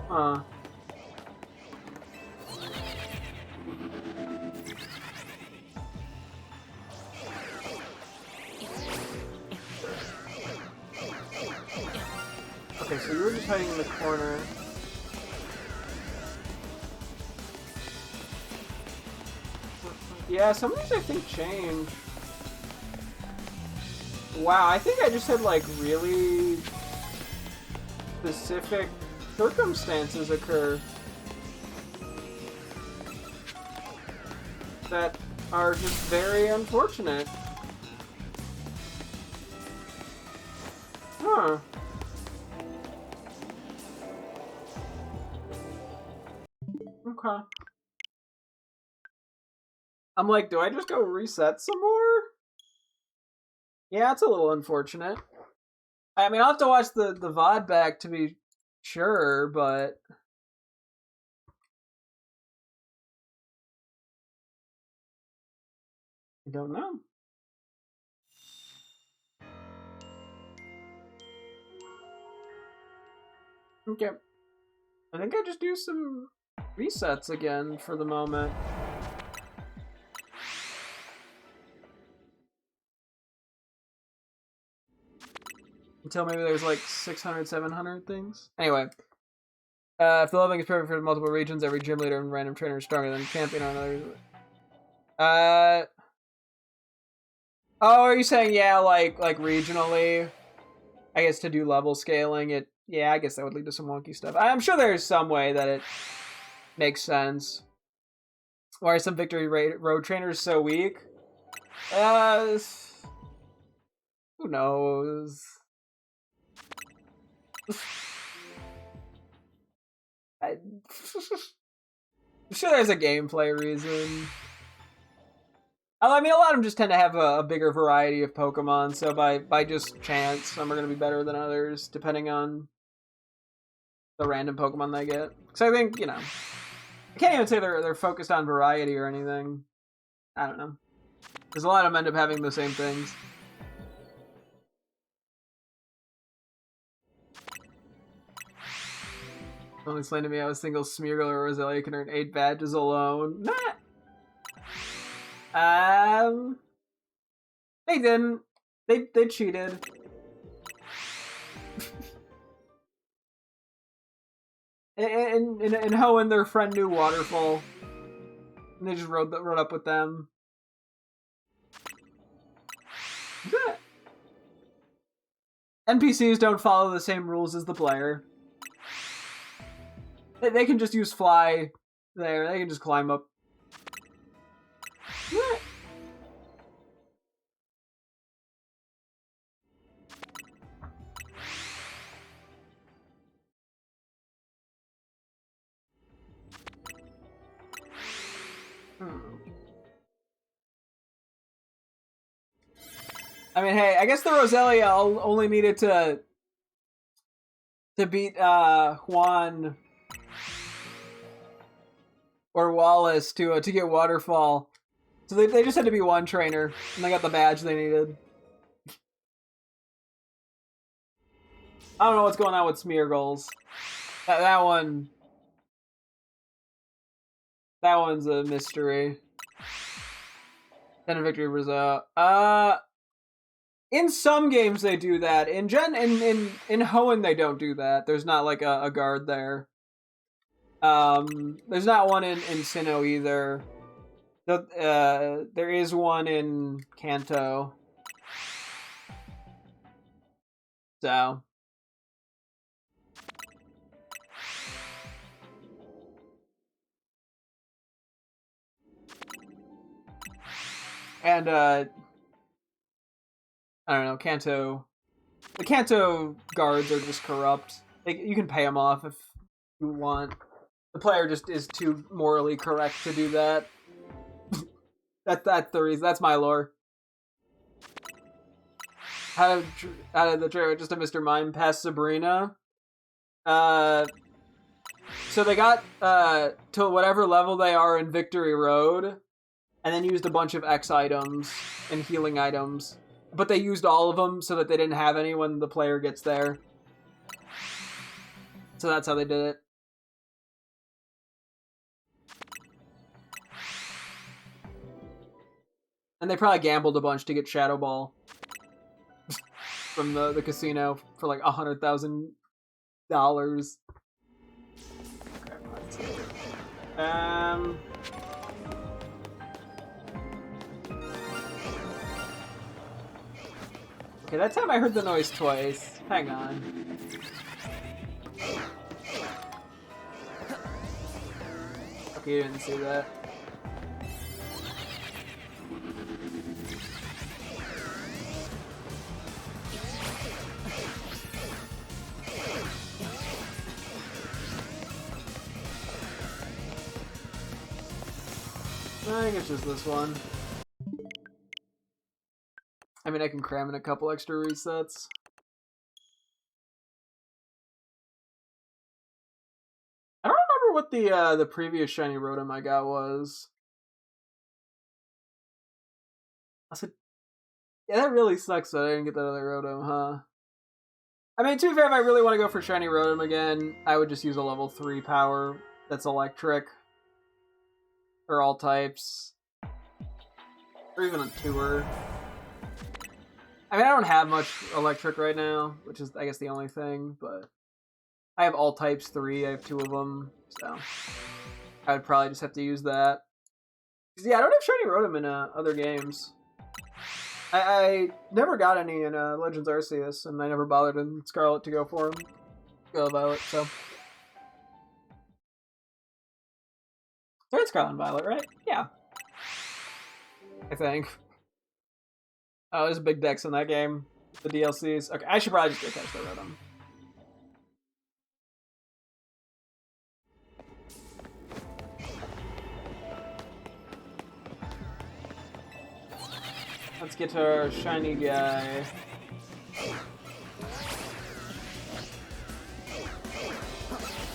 A: Huh. Okay, so you were just hiding in the corner. Yeah, some of these I think change. Wow, I think I just had like really specific circumstances occur that are just very unfortunate. Huh. Okay. I'm like, do I just go reset some more? Yeah, it's a little unfortunate. I mean, I'll have to watch the VOD back to be sure, but... I don't know. Okay. I think I just do some resets again for the moment. Until maybe there's like 600, 700 things. Anyway. If the leveling is perfect for multiple regions, every gym leader and random trainer is stronger than champion on another. Oh, are you saying, yeah, like regionally? I guess to do level scaling, yeah, I guess that would lead to some wonky stuff. I'm sure there's some way that it makes sense. Why are some victory road trainers so weak? Who knows? I'm sure there's a gameplay reason. I mean, a lot of them just tend to have a bigger variety of Pokemon, so by just chance, some are going to be better than others, depending on the random Pokemon they get. So I think, I can't even say they're focused on variety or anything. I don't know. Because a lot of them end up having the same things. Only explained to me how a single Smeargle or Roselia can earn 8 badges alone. Nah. They didn't. They cheated. And Ho and their friend knew Waterfall. And they just rode up with them. NPCs don't follow the same rules as the player. They can just use fly there. They can just climb up. I mean, hey, I guess the Roselia only needed to beat Juan or Wallace to get Waterfall. So they just had to be one trainer, and they got the badge they needed. I don't know what's going on with Smeargles. That one's a mystery. Then a victory result. In some games they do that. In Hoenn they don't do that. There's not like a guard there. There's not one in Sinnoh either. There is one in Kanto. So. And, I don't know, Kanto... The Kanto guards are just corrupt. You can pay them off if you want. The player just is too morally correct to do that. That's the reason. That's my lore. How did the trailer just a Mr. Mime pass Sabrina? So they got to whatever level they are in Victory Road, and then used a bunch of X items and healing items. But they used all of them so that they didn't have any when the player gets there. So that's how they did it. And they probably gambled a bunch to get Shadow Ball from the casino for like $100,000. Okay, that time I heard the noise twice. Hang on. Okay, you didn't see that. I think it's just this one. I mean, I can cram in a couple extra resets. I don't remember what the previous shiny Rotom I got was. I said, yeah, that really sucks that I didn't get that other Rotom, huh? I mean, to be fair, if I really want to go for shiny Rotom again, I would just use a level 3 power that's electric. Or all types. Or even a tour. I mean, I don't have much electric right now, which is, I guess, the only thing, but I have all types 3, I have 2 of them, so I would probably just have to use that. Yeah, I don't have shiny Rotom in other games. I never got any in Legends Arceus, and I never bothered in Scarlet to go for him. Go Violet, so. They're in Scarlet and Violet, right? Yeah. I think. Oh, there's big decks in that game. The DLCs. Okay, I should probably just go catch the Rotom. Let's get to our shiny guy.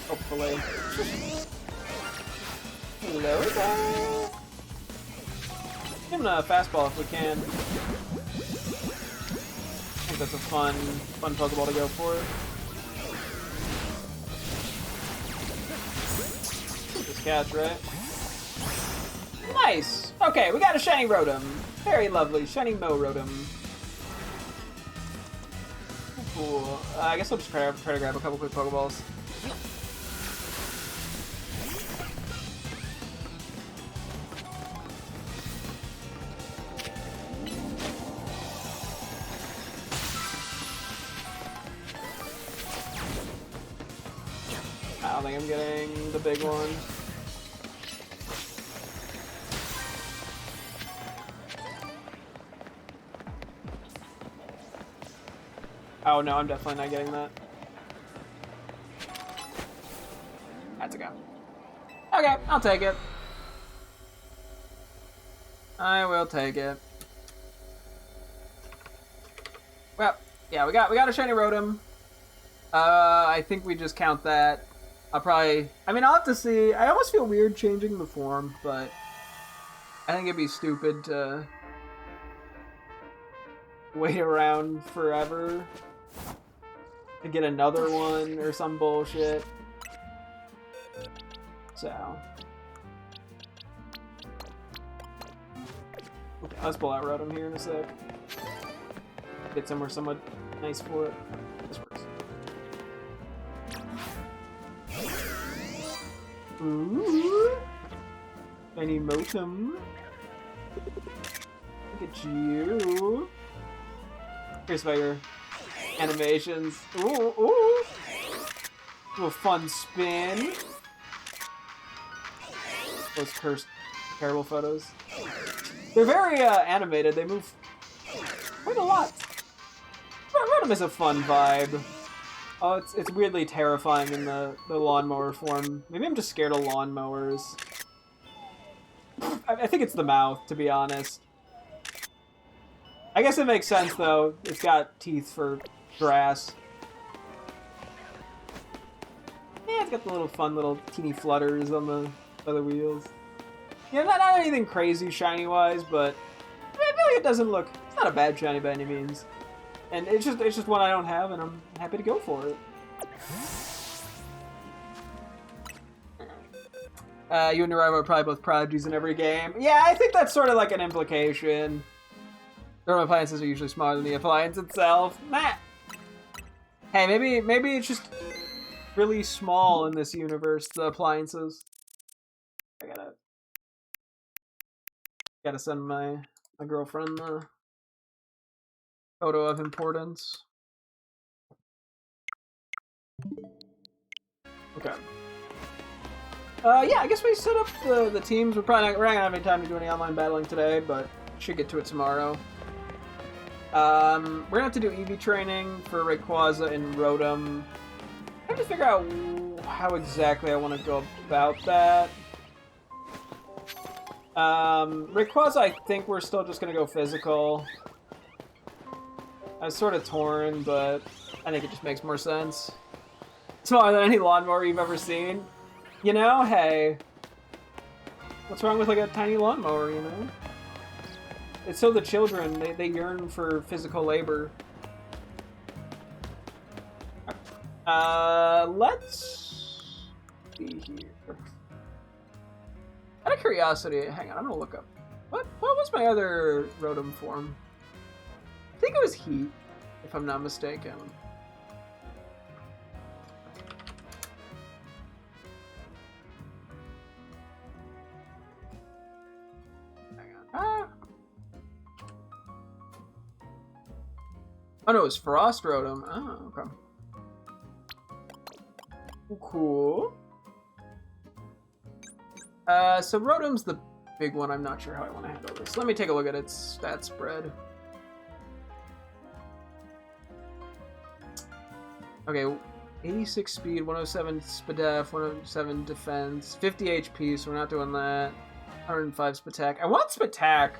A: Hopefully. Hello there. Give him a fastball if we can. I think that's a fun Pokeball to go for. Just catch, right? Nice! Okay, we got a shiny Rotom. Very lovely. Shiny Mo Rotom. Cool. I guess I'll just try to grab a couple quick Pokeballs. I don't think I'm getting the big one. Oh no, I'm definitely not getting that. That's a go. Okay, I'll take it. I will take it. Well, yeah, we got a shiny Rotom. I think we just count that. I'll probably... I mean, I'll have to see. I almost feel weird changing the form, but I think it'd be stupid to wait around forever to get another one or some bullshit. So... okay, let's pull out Rotom here in a sec. Get somewhere somewhat nice for it. This works. Ooh! Shiny Motum. Look at you. Here's about your animations. Ooh, ooh! Do a fun spin. Those cursed, terrible photos. They're very animated. They move quite a lot. Rotom is a fun vibe. Oh, it's weirdly terrifying in the lawnmower form. Maybe I'm just scared of lawnmowers. I think it's the mouth, to be honest. I guess it makes sense, though. It's got teeth for grass. Yeah, it's got the little fun little teeny flutters on the wheels. Yeah, not anything crazy shiny-wise, but I feel like it doesn't look... it's not a bad shiny by any means. And it's just one I don't have, and I'm happy to go for it. You and your rival are probably both prodigies in every game. Yeah, I think that's sort of like an implication. The Rotom appliances are usually smaller than the appliance itself. Nah. Hey, maybe it's just really small in this universe, the appliances. I gotta send my girlfriend the photo of importance. Okay. Yeah, I guess we set up the teams. We're not gonna have any time to do any online battling today, but should get to it tomorrow. We're gonna have to do EV training for Rayquaza and Rotom. I have to figure out how exactly I want to go about that. Rayquaza, I think we're still just gonna go physical. I was sort of torn, but I think it just makes more sense. Smaller than any lawnmower you've ever seen. You know, hey. What's wrong with like a tiny lawnmower, you know? It's so the children, they yearn for physical labor. Let's see here. Out of curiosity, hang on, I'm gonna look up. What was my other Rotom form? I think it was Heat, if I'm not mistaken. Hang on. Ah. Oh no, it was Frost Rotom. Oh, okay. Cool. So Rotom's the big one. I'm not sure how I want to handle this. Let me take a look at its stat spread. Okay, 86 speed, 107 spadef, 107 defense, 50 HP, so we're not doing that. 105 spatak. I want spatak.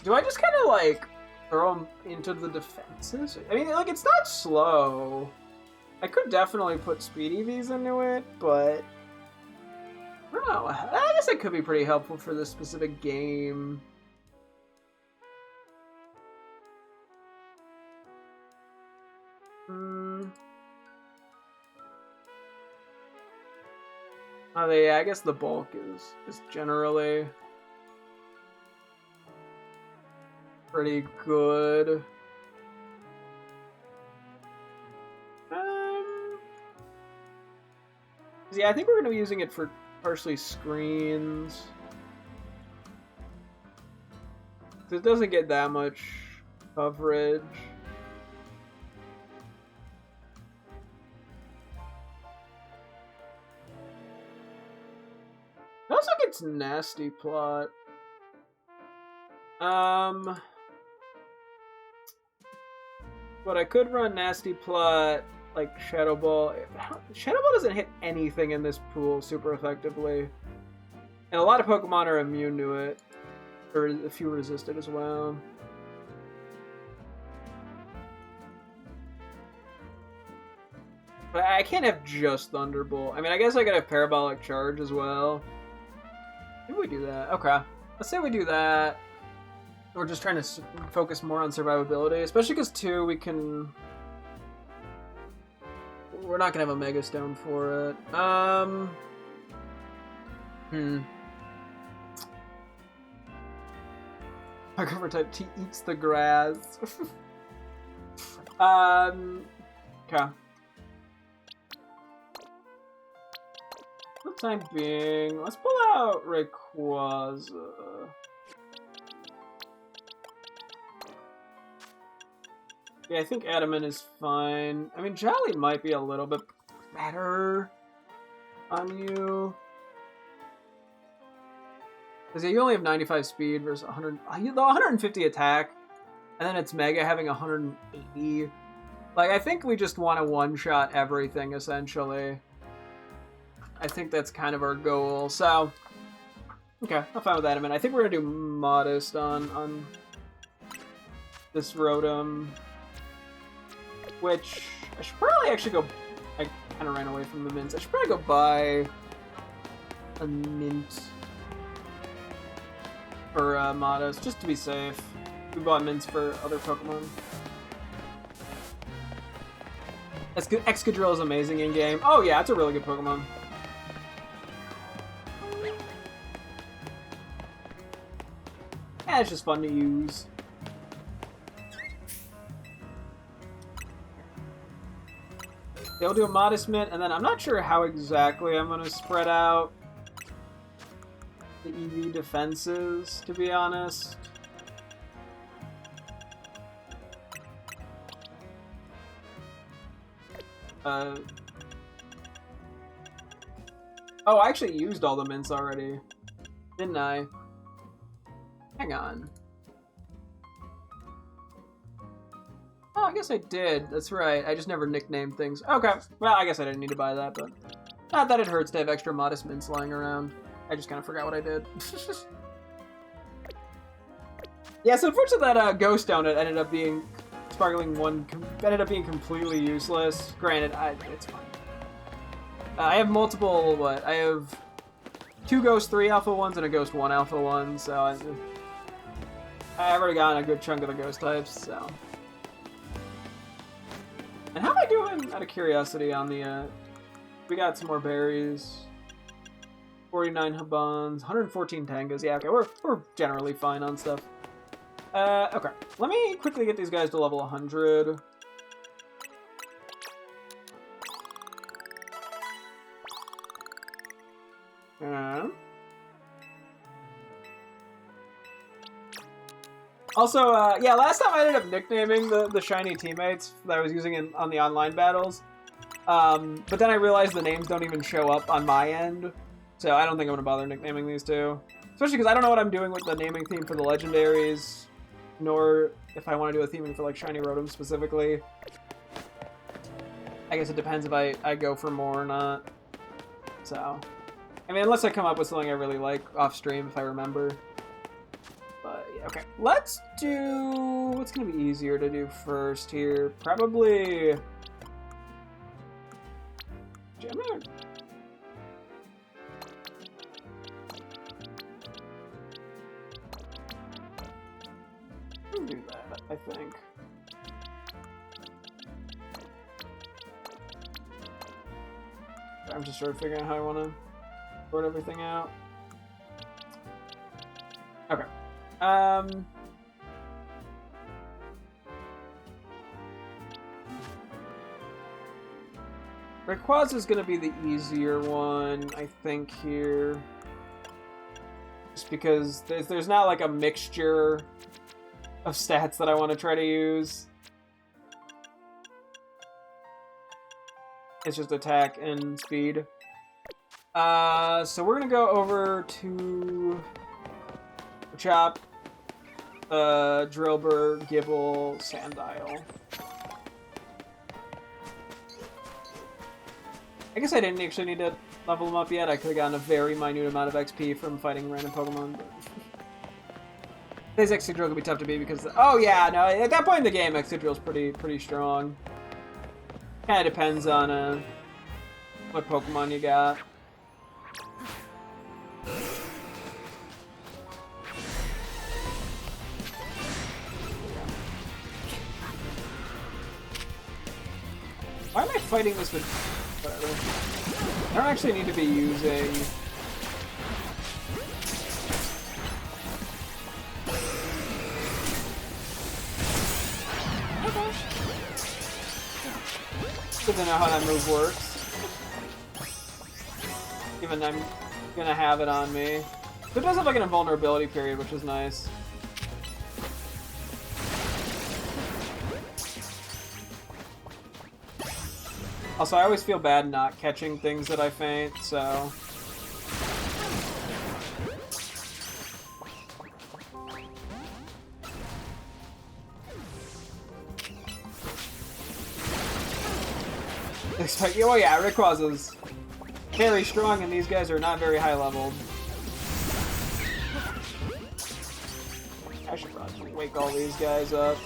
A: Do I just kind of like throw him into the defenses? I mean, like, it's not slow. I could definitely put speed EVs into it, but I don't know. I guess it could be pretty helpful for this specific game. Oh, yeah, I guess the bulk is generally pretty good. Yeah, I think we're going to be using it for partially screens. So it doesn't get that much coverage. It also gets Nasty Plot. But I could run Nasty Plot, like Shadow Ball. Shadow Ball doesn't hit anything in this pool super effectively. And a lot of Pokemon are immune to it. Or a few resist it as well. But I can't have just Thunderbolt. I mean, I guess I could have Parabolic Charge as well. Maybe we do that. Okay. Let's say we do that. We're just trying to focus more on survivability. Especially because, too, we can... We're not going to have a Mega Stone for it. Our cover type T eats the grass. Okay. For the time being, let's pull out Rayquaza. Yeah, I think Adamant is fine. I mean, Jolly might be a little bit better on you. Because yeah, you only have 95 speed versus 150 attack. And then it's Mega having 180. Like, I think we just want to one-shot everything, essentially. I think that's kind of our goal. So, okay, I'm fine with Adamant. I think we're going to do Modest on this Rotom. Which, I should probably actually go... I kind of ran away from the mints. I should probably go buy a mint for Modest, just to be safe. We bought mints for other Pokemon. Excadrill is amazing in-game. Oh yeah, it's a really good Pokemon. Yeah, it's just fun to use. They'll do a Modest Mint, and then I'm not sure how exactly I'm going to spread out the EV defenses, to be honest. Oh, I actually used all the mints already, didn't I? Hang on. Oh, I guess I did. That's right. I just never nicknamed things. Okay. Well, I guess I didn't need to buy that, but not that it hurts to have extra Modest mints lying around. I just kind of forgot what I did. Yeah, so unfortunately that Ghost Donut ended up being... Sparkling 1 ended up being completely useless. Granted, it's fine. I have multiple, I have 2 Ghost 3 Alpha 1s and a Ghost 1 Alpha 1, so I've already gotten a good chunk of the Ghost types, so... And how am I doing, out of curiosity, on the, we got some more berries. 49 Habans, 114 Tangas. Yeah, okay, we're generally fine on stuff. Okay. Let me quickly get these guys to level 100. Also, yeah, last time I ended up nicknaming the shiny teammates that I was using on the online battles. But then I realized the names don't even show up on my end. So I don't think I'm going to bother nicknaming these two. Especially because I don't know what I'm doing with the naming theme for the legendaries. Nor if I want to do a theming for like Shiny Rotom specifically. I guess it depends if I go for more or not. So, I mean, unless I come up with something I really like off stream if I remember. But yeah, okay. Let's do... What's going to be easier to do first here? Probably... Gemini? Do that, I think. I'm just sort of figuring out how I want to sort everything out. Okay. Rayquaza is going to be the easier one, I think, here. Just because there's not like a mixture of stats that I want to try to use. It's just attack and speed. So we're gonna go over to Chop, Drillbur, Gibble, Sandile. I guess I didn't actually need to level them up yet. I could have gotten a very minute amount of XP from fighting random Pokemon. But... This Excadrill could be tough to beat because... Oh yeah, no, at that point in the game, Excadrill's pretty strong. Kinda depends on what Pokemon you got. Why am I fighting this with... Whatever. I don't actually need to be using... Good to know how that move works. Given I'm gonna have it on me. It does have like an invulnerability period, which is nice. Also, I always feel bad not catching things that I faint, so... Oh yeah, Rayquaza's very strong and these guys are not very high leveled. I should probably wake all these guys up.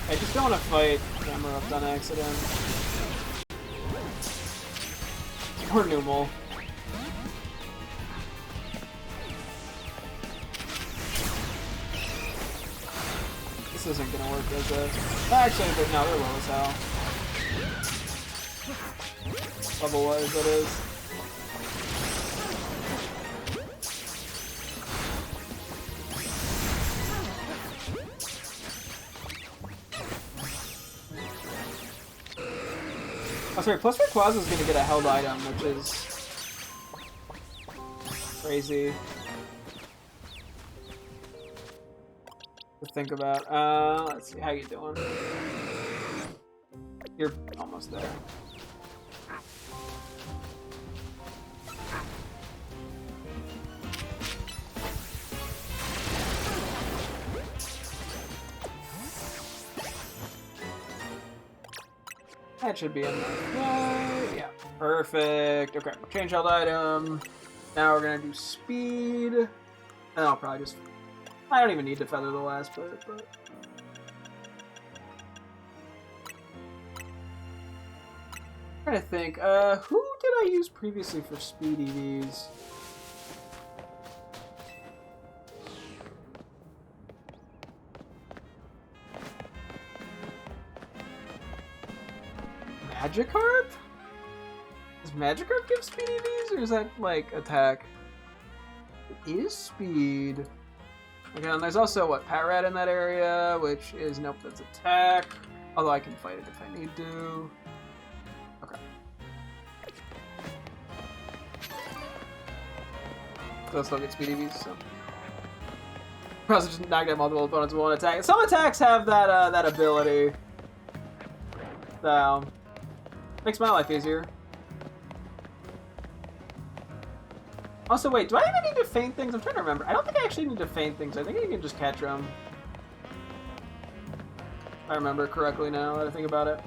A: I just don't want to fight Camerupt on accident. Or Numel. This isn't gonna work, is it? Actually, no, they're low as hell. Level-wise, that is. Oh, sorry, plus Rayquaza is gonna get a held item, which is crazy to think about. Let's see, how you doing? You're almost there. That should be enough. Yeah, perfect. Okay, change held item. Now we're gonna do speed. And I'll probably just... I don't even need to feather the last bit, but... I'm trying to think, who did I use previously for speed EVs? Magikarp? Does Magikarp give speed EVs, or is that, like, attack? It is speed. Okay, and there's also, what, Patrat in that area, which is, nope, that's attack. Although I can fight it if I need to. Okay. They'll still get speed EVs, so. Probably just not get multiple opponents with one attack. Some attacks have that, that ability. So, makes my life easier. Also, wait, do I even need to feint things? I'm trying to remember. I don't think I actually need to feint things. I think I can just catch them. If I remember correctly now that I think about it.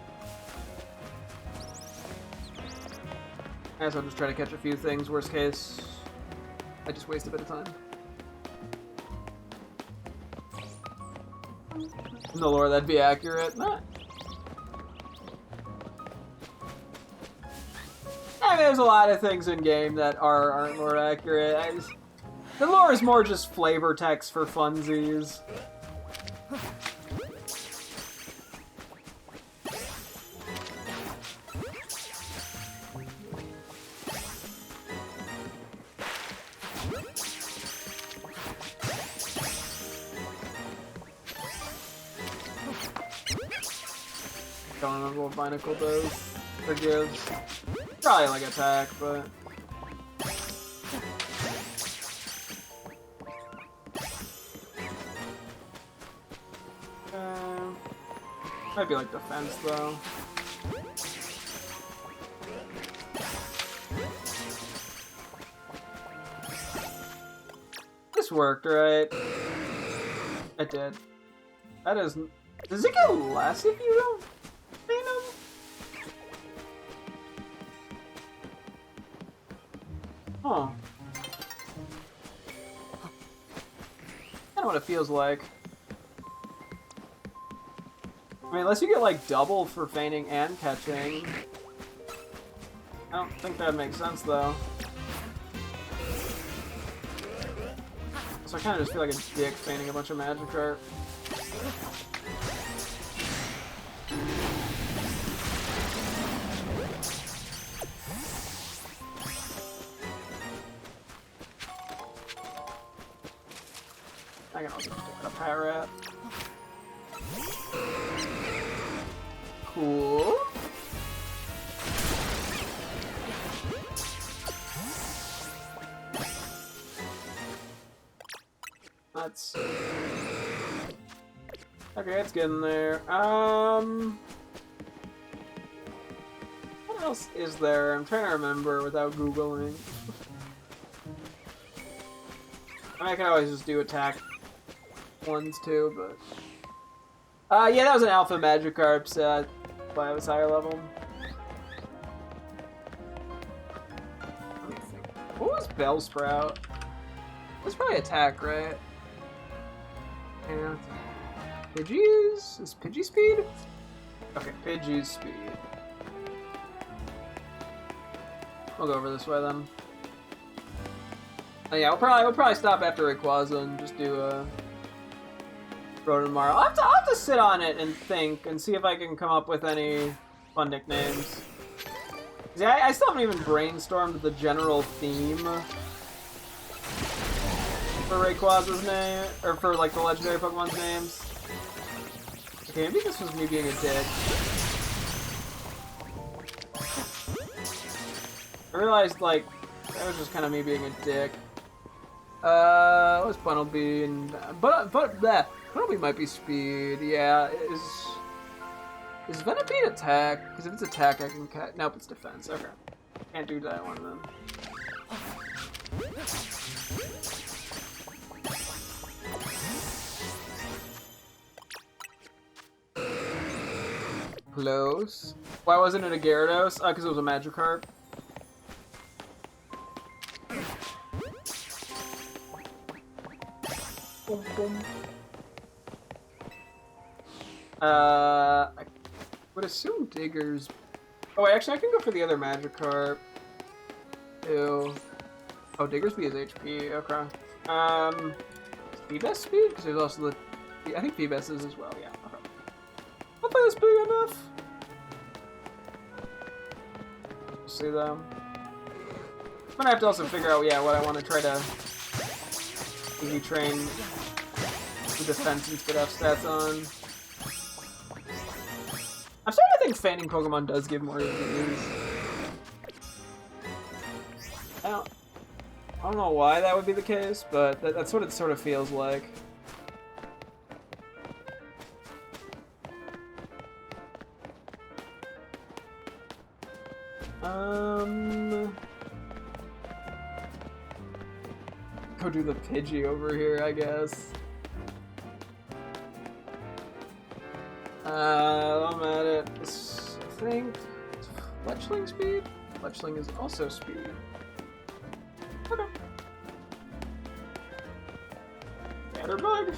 A: I guess I'll just try to catch a few things. Worst case, I just waste a bit of time. In the lore, that'd be accurate. Nah. I mean, there's a lot of things in game that aren't lore accurate. The lore is more just flavor text for funsies. Don't remember what Binacle does or gives. Probably like attack, but... might be like defense though. This worked, right? It did. That is... Does it get less if you don't feint them? Huh. I don't know what it feels like. I mean, unless you get like double for feinting and catching. I don't think that makes sense though. So I kind of just feel like a dick feinting a bunch of Magikarp. I can also pick up Patrat. Cool. Let's... Okay, it's getting there. What else is there? I'm trying to remember without Googling. I can always just do attack ones too, but... yeah, that was an Alpha Magikarp set, but it was higher level. Let me think. What was Bellsprout? That's probably attack, right? Yeah. Pidgey's? Is Pidgey speed? Okay, Pidgey's speed. We'll go over this way then. Oh, yeah, we'll probably stop after Rayquaza and just do a Road tomorrow. I'll have to sit on it and think and see if I can come up with any fun nicknames. See, I still haven't even brainstormed the general theme for Rayquaza's name, or for like the legendary Pokemon's names. Okay, maybe this was me being a dick. I realized like that was just kind of me being a dick. What was Bunnelby and Bunnelby might be speed. Yeah, is Venipede attack? Because if it's attack, I can catch. Nope, it's defense. Okay, can't do that one then. close. Why wasn't it a Gyarados? Because it was a Magikarp. Boom, boom. I would assume Digger's... Oh, wait, actually, I can go for the other Magikarp. Ew. Oh, Digger's B is HP. Okay. Feebas speed? Because there's also the... I think Feebas is as well, yeah. Okay. Hopefully that's big enough. We'll see, though. I'm gonna have to also figure out, yeah, what I want to try to... Maybe train the defense and get up stats on. I'm starting to think fanning Pokemon does give more reviews. I don't know why that would be the case, but that's what it sort of feels like. Go do the Pidgey over here, I guess. I'm at it. I think it's Fletchling speed? Fletchling is also speed. Okay. Scatterbug.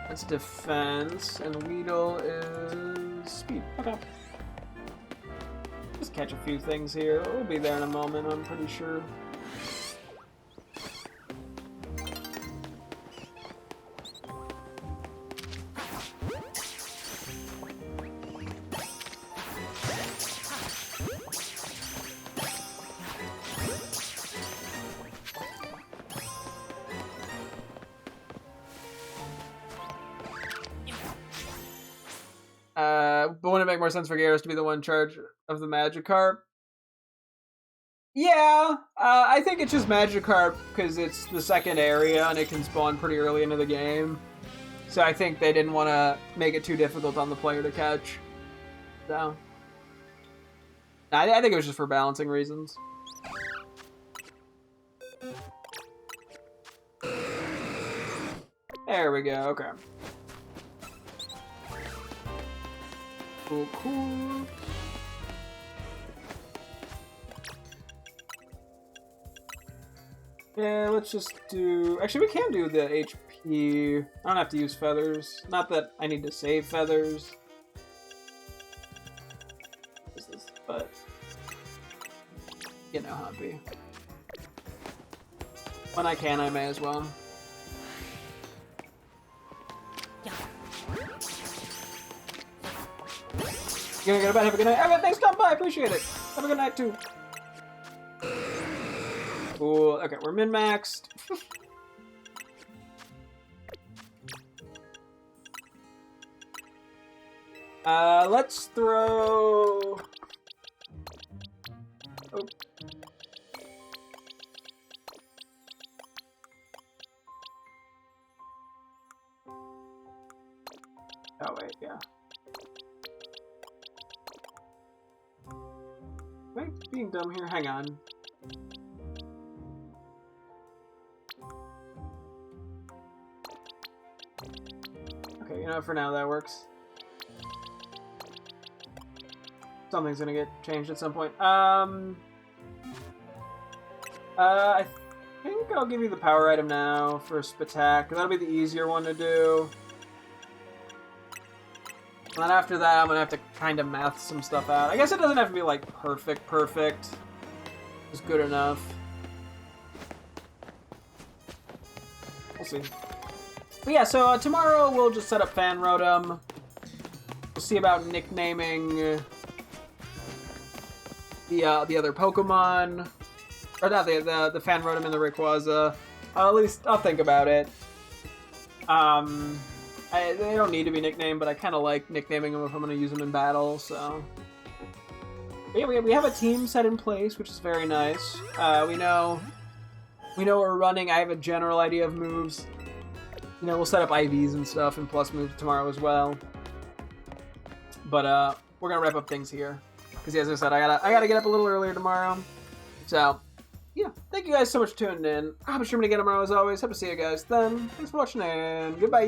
A: That's defense, and Weedle is speed. Okay. Just catch a few things here. We'll be there in a moment, I'm pretty sure. But wouldn't it make more sense for Gyarados to be the one in charge of the Magikarp? Yeah, I think it's just Magikarp because it's the second area and it can spawn pretty early into the game. So I think they didn't want to make it too difficult on the player to catch. So, I think it was just for balancing reasons. There we go, okay. Cool, cool. Yeah, let's just do... Actually, we can do the HP. I don't have to use feathers. Not that I need to save feathers. What is this? But... You know how it be. When I can, I may as well. You gonna go to bed? Have a good night. Evan, thanks for stopping by. Appreciate it. Have a good night, too. Cool. Okay, we're min-maxed. Let's throw... Oh. Oh, wait, yeah. Am I being dumb here? Hang on. Okay, you know, for now that works. Something's gonna get changed at some point. I think I'll give you the power item now for Spatak. That'll be the easier one to do. And then after that, I'm gonna have to kind of math some stuff out. I guess it doesn't have to be like perfect. It's good enough. We'll see. But yeah, so tomorrow we'll just set up Fan Rotom. We'll see about nicknaming the other Pokemon, or not the Fan Rotom and the Rayquaza. At least I'll think about it. They don't need to be nicknamed, but I kind of like nicknaming them if I'm going to use them in battle, so... But yeah, we have a team set in place, which is very nice. We know we're running. I have a general idea of moves. You know, we'll set up IVs and stuff and plus moves tomorrow as well. But we're going to wrap up things here. Because as I said, I gotta get up a little earlier tomorrow. So, yeah, thank you guys so much for tuning in. I'll be streaming again tomorrow as always. Hope to see you guys then. Thanks for watching and goodbye.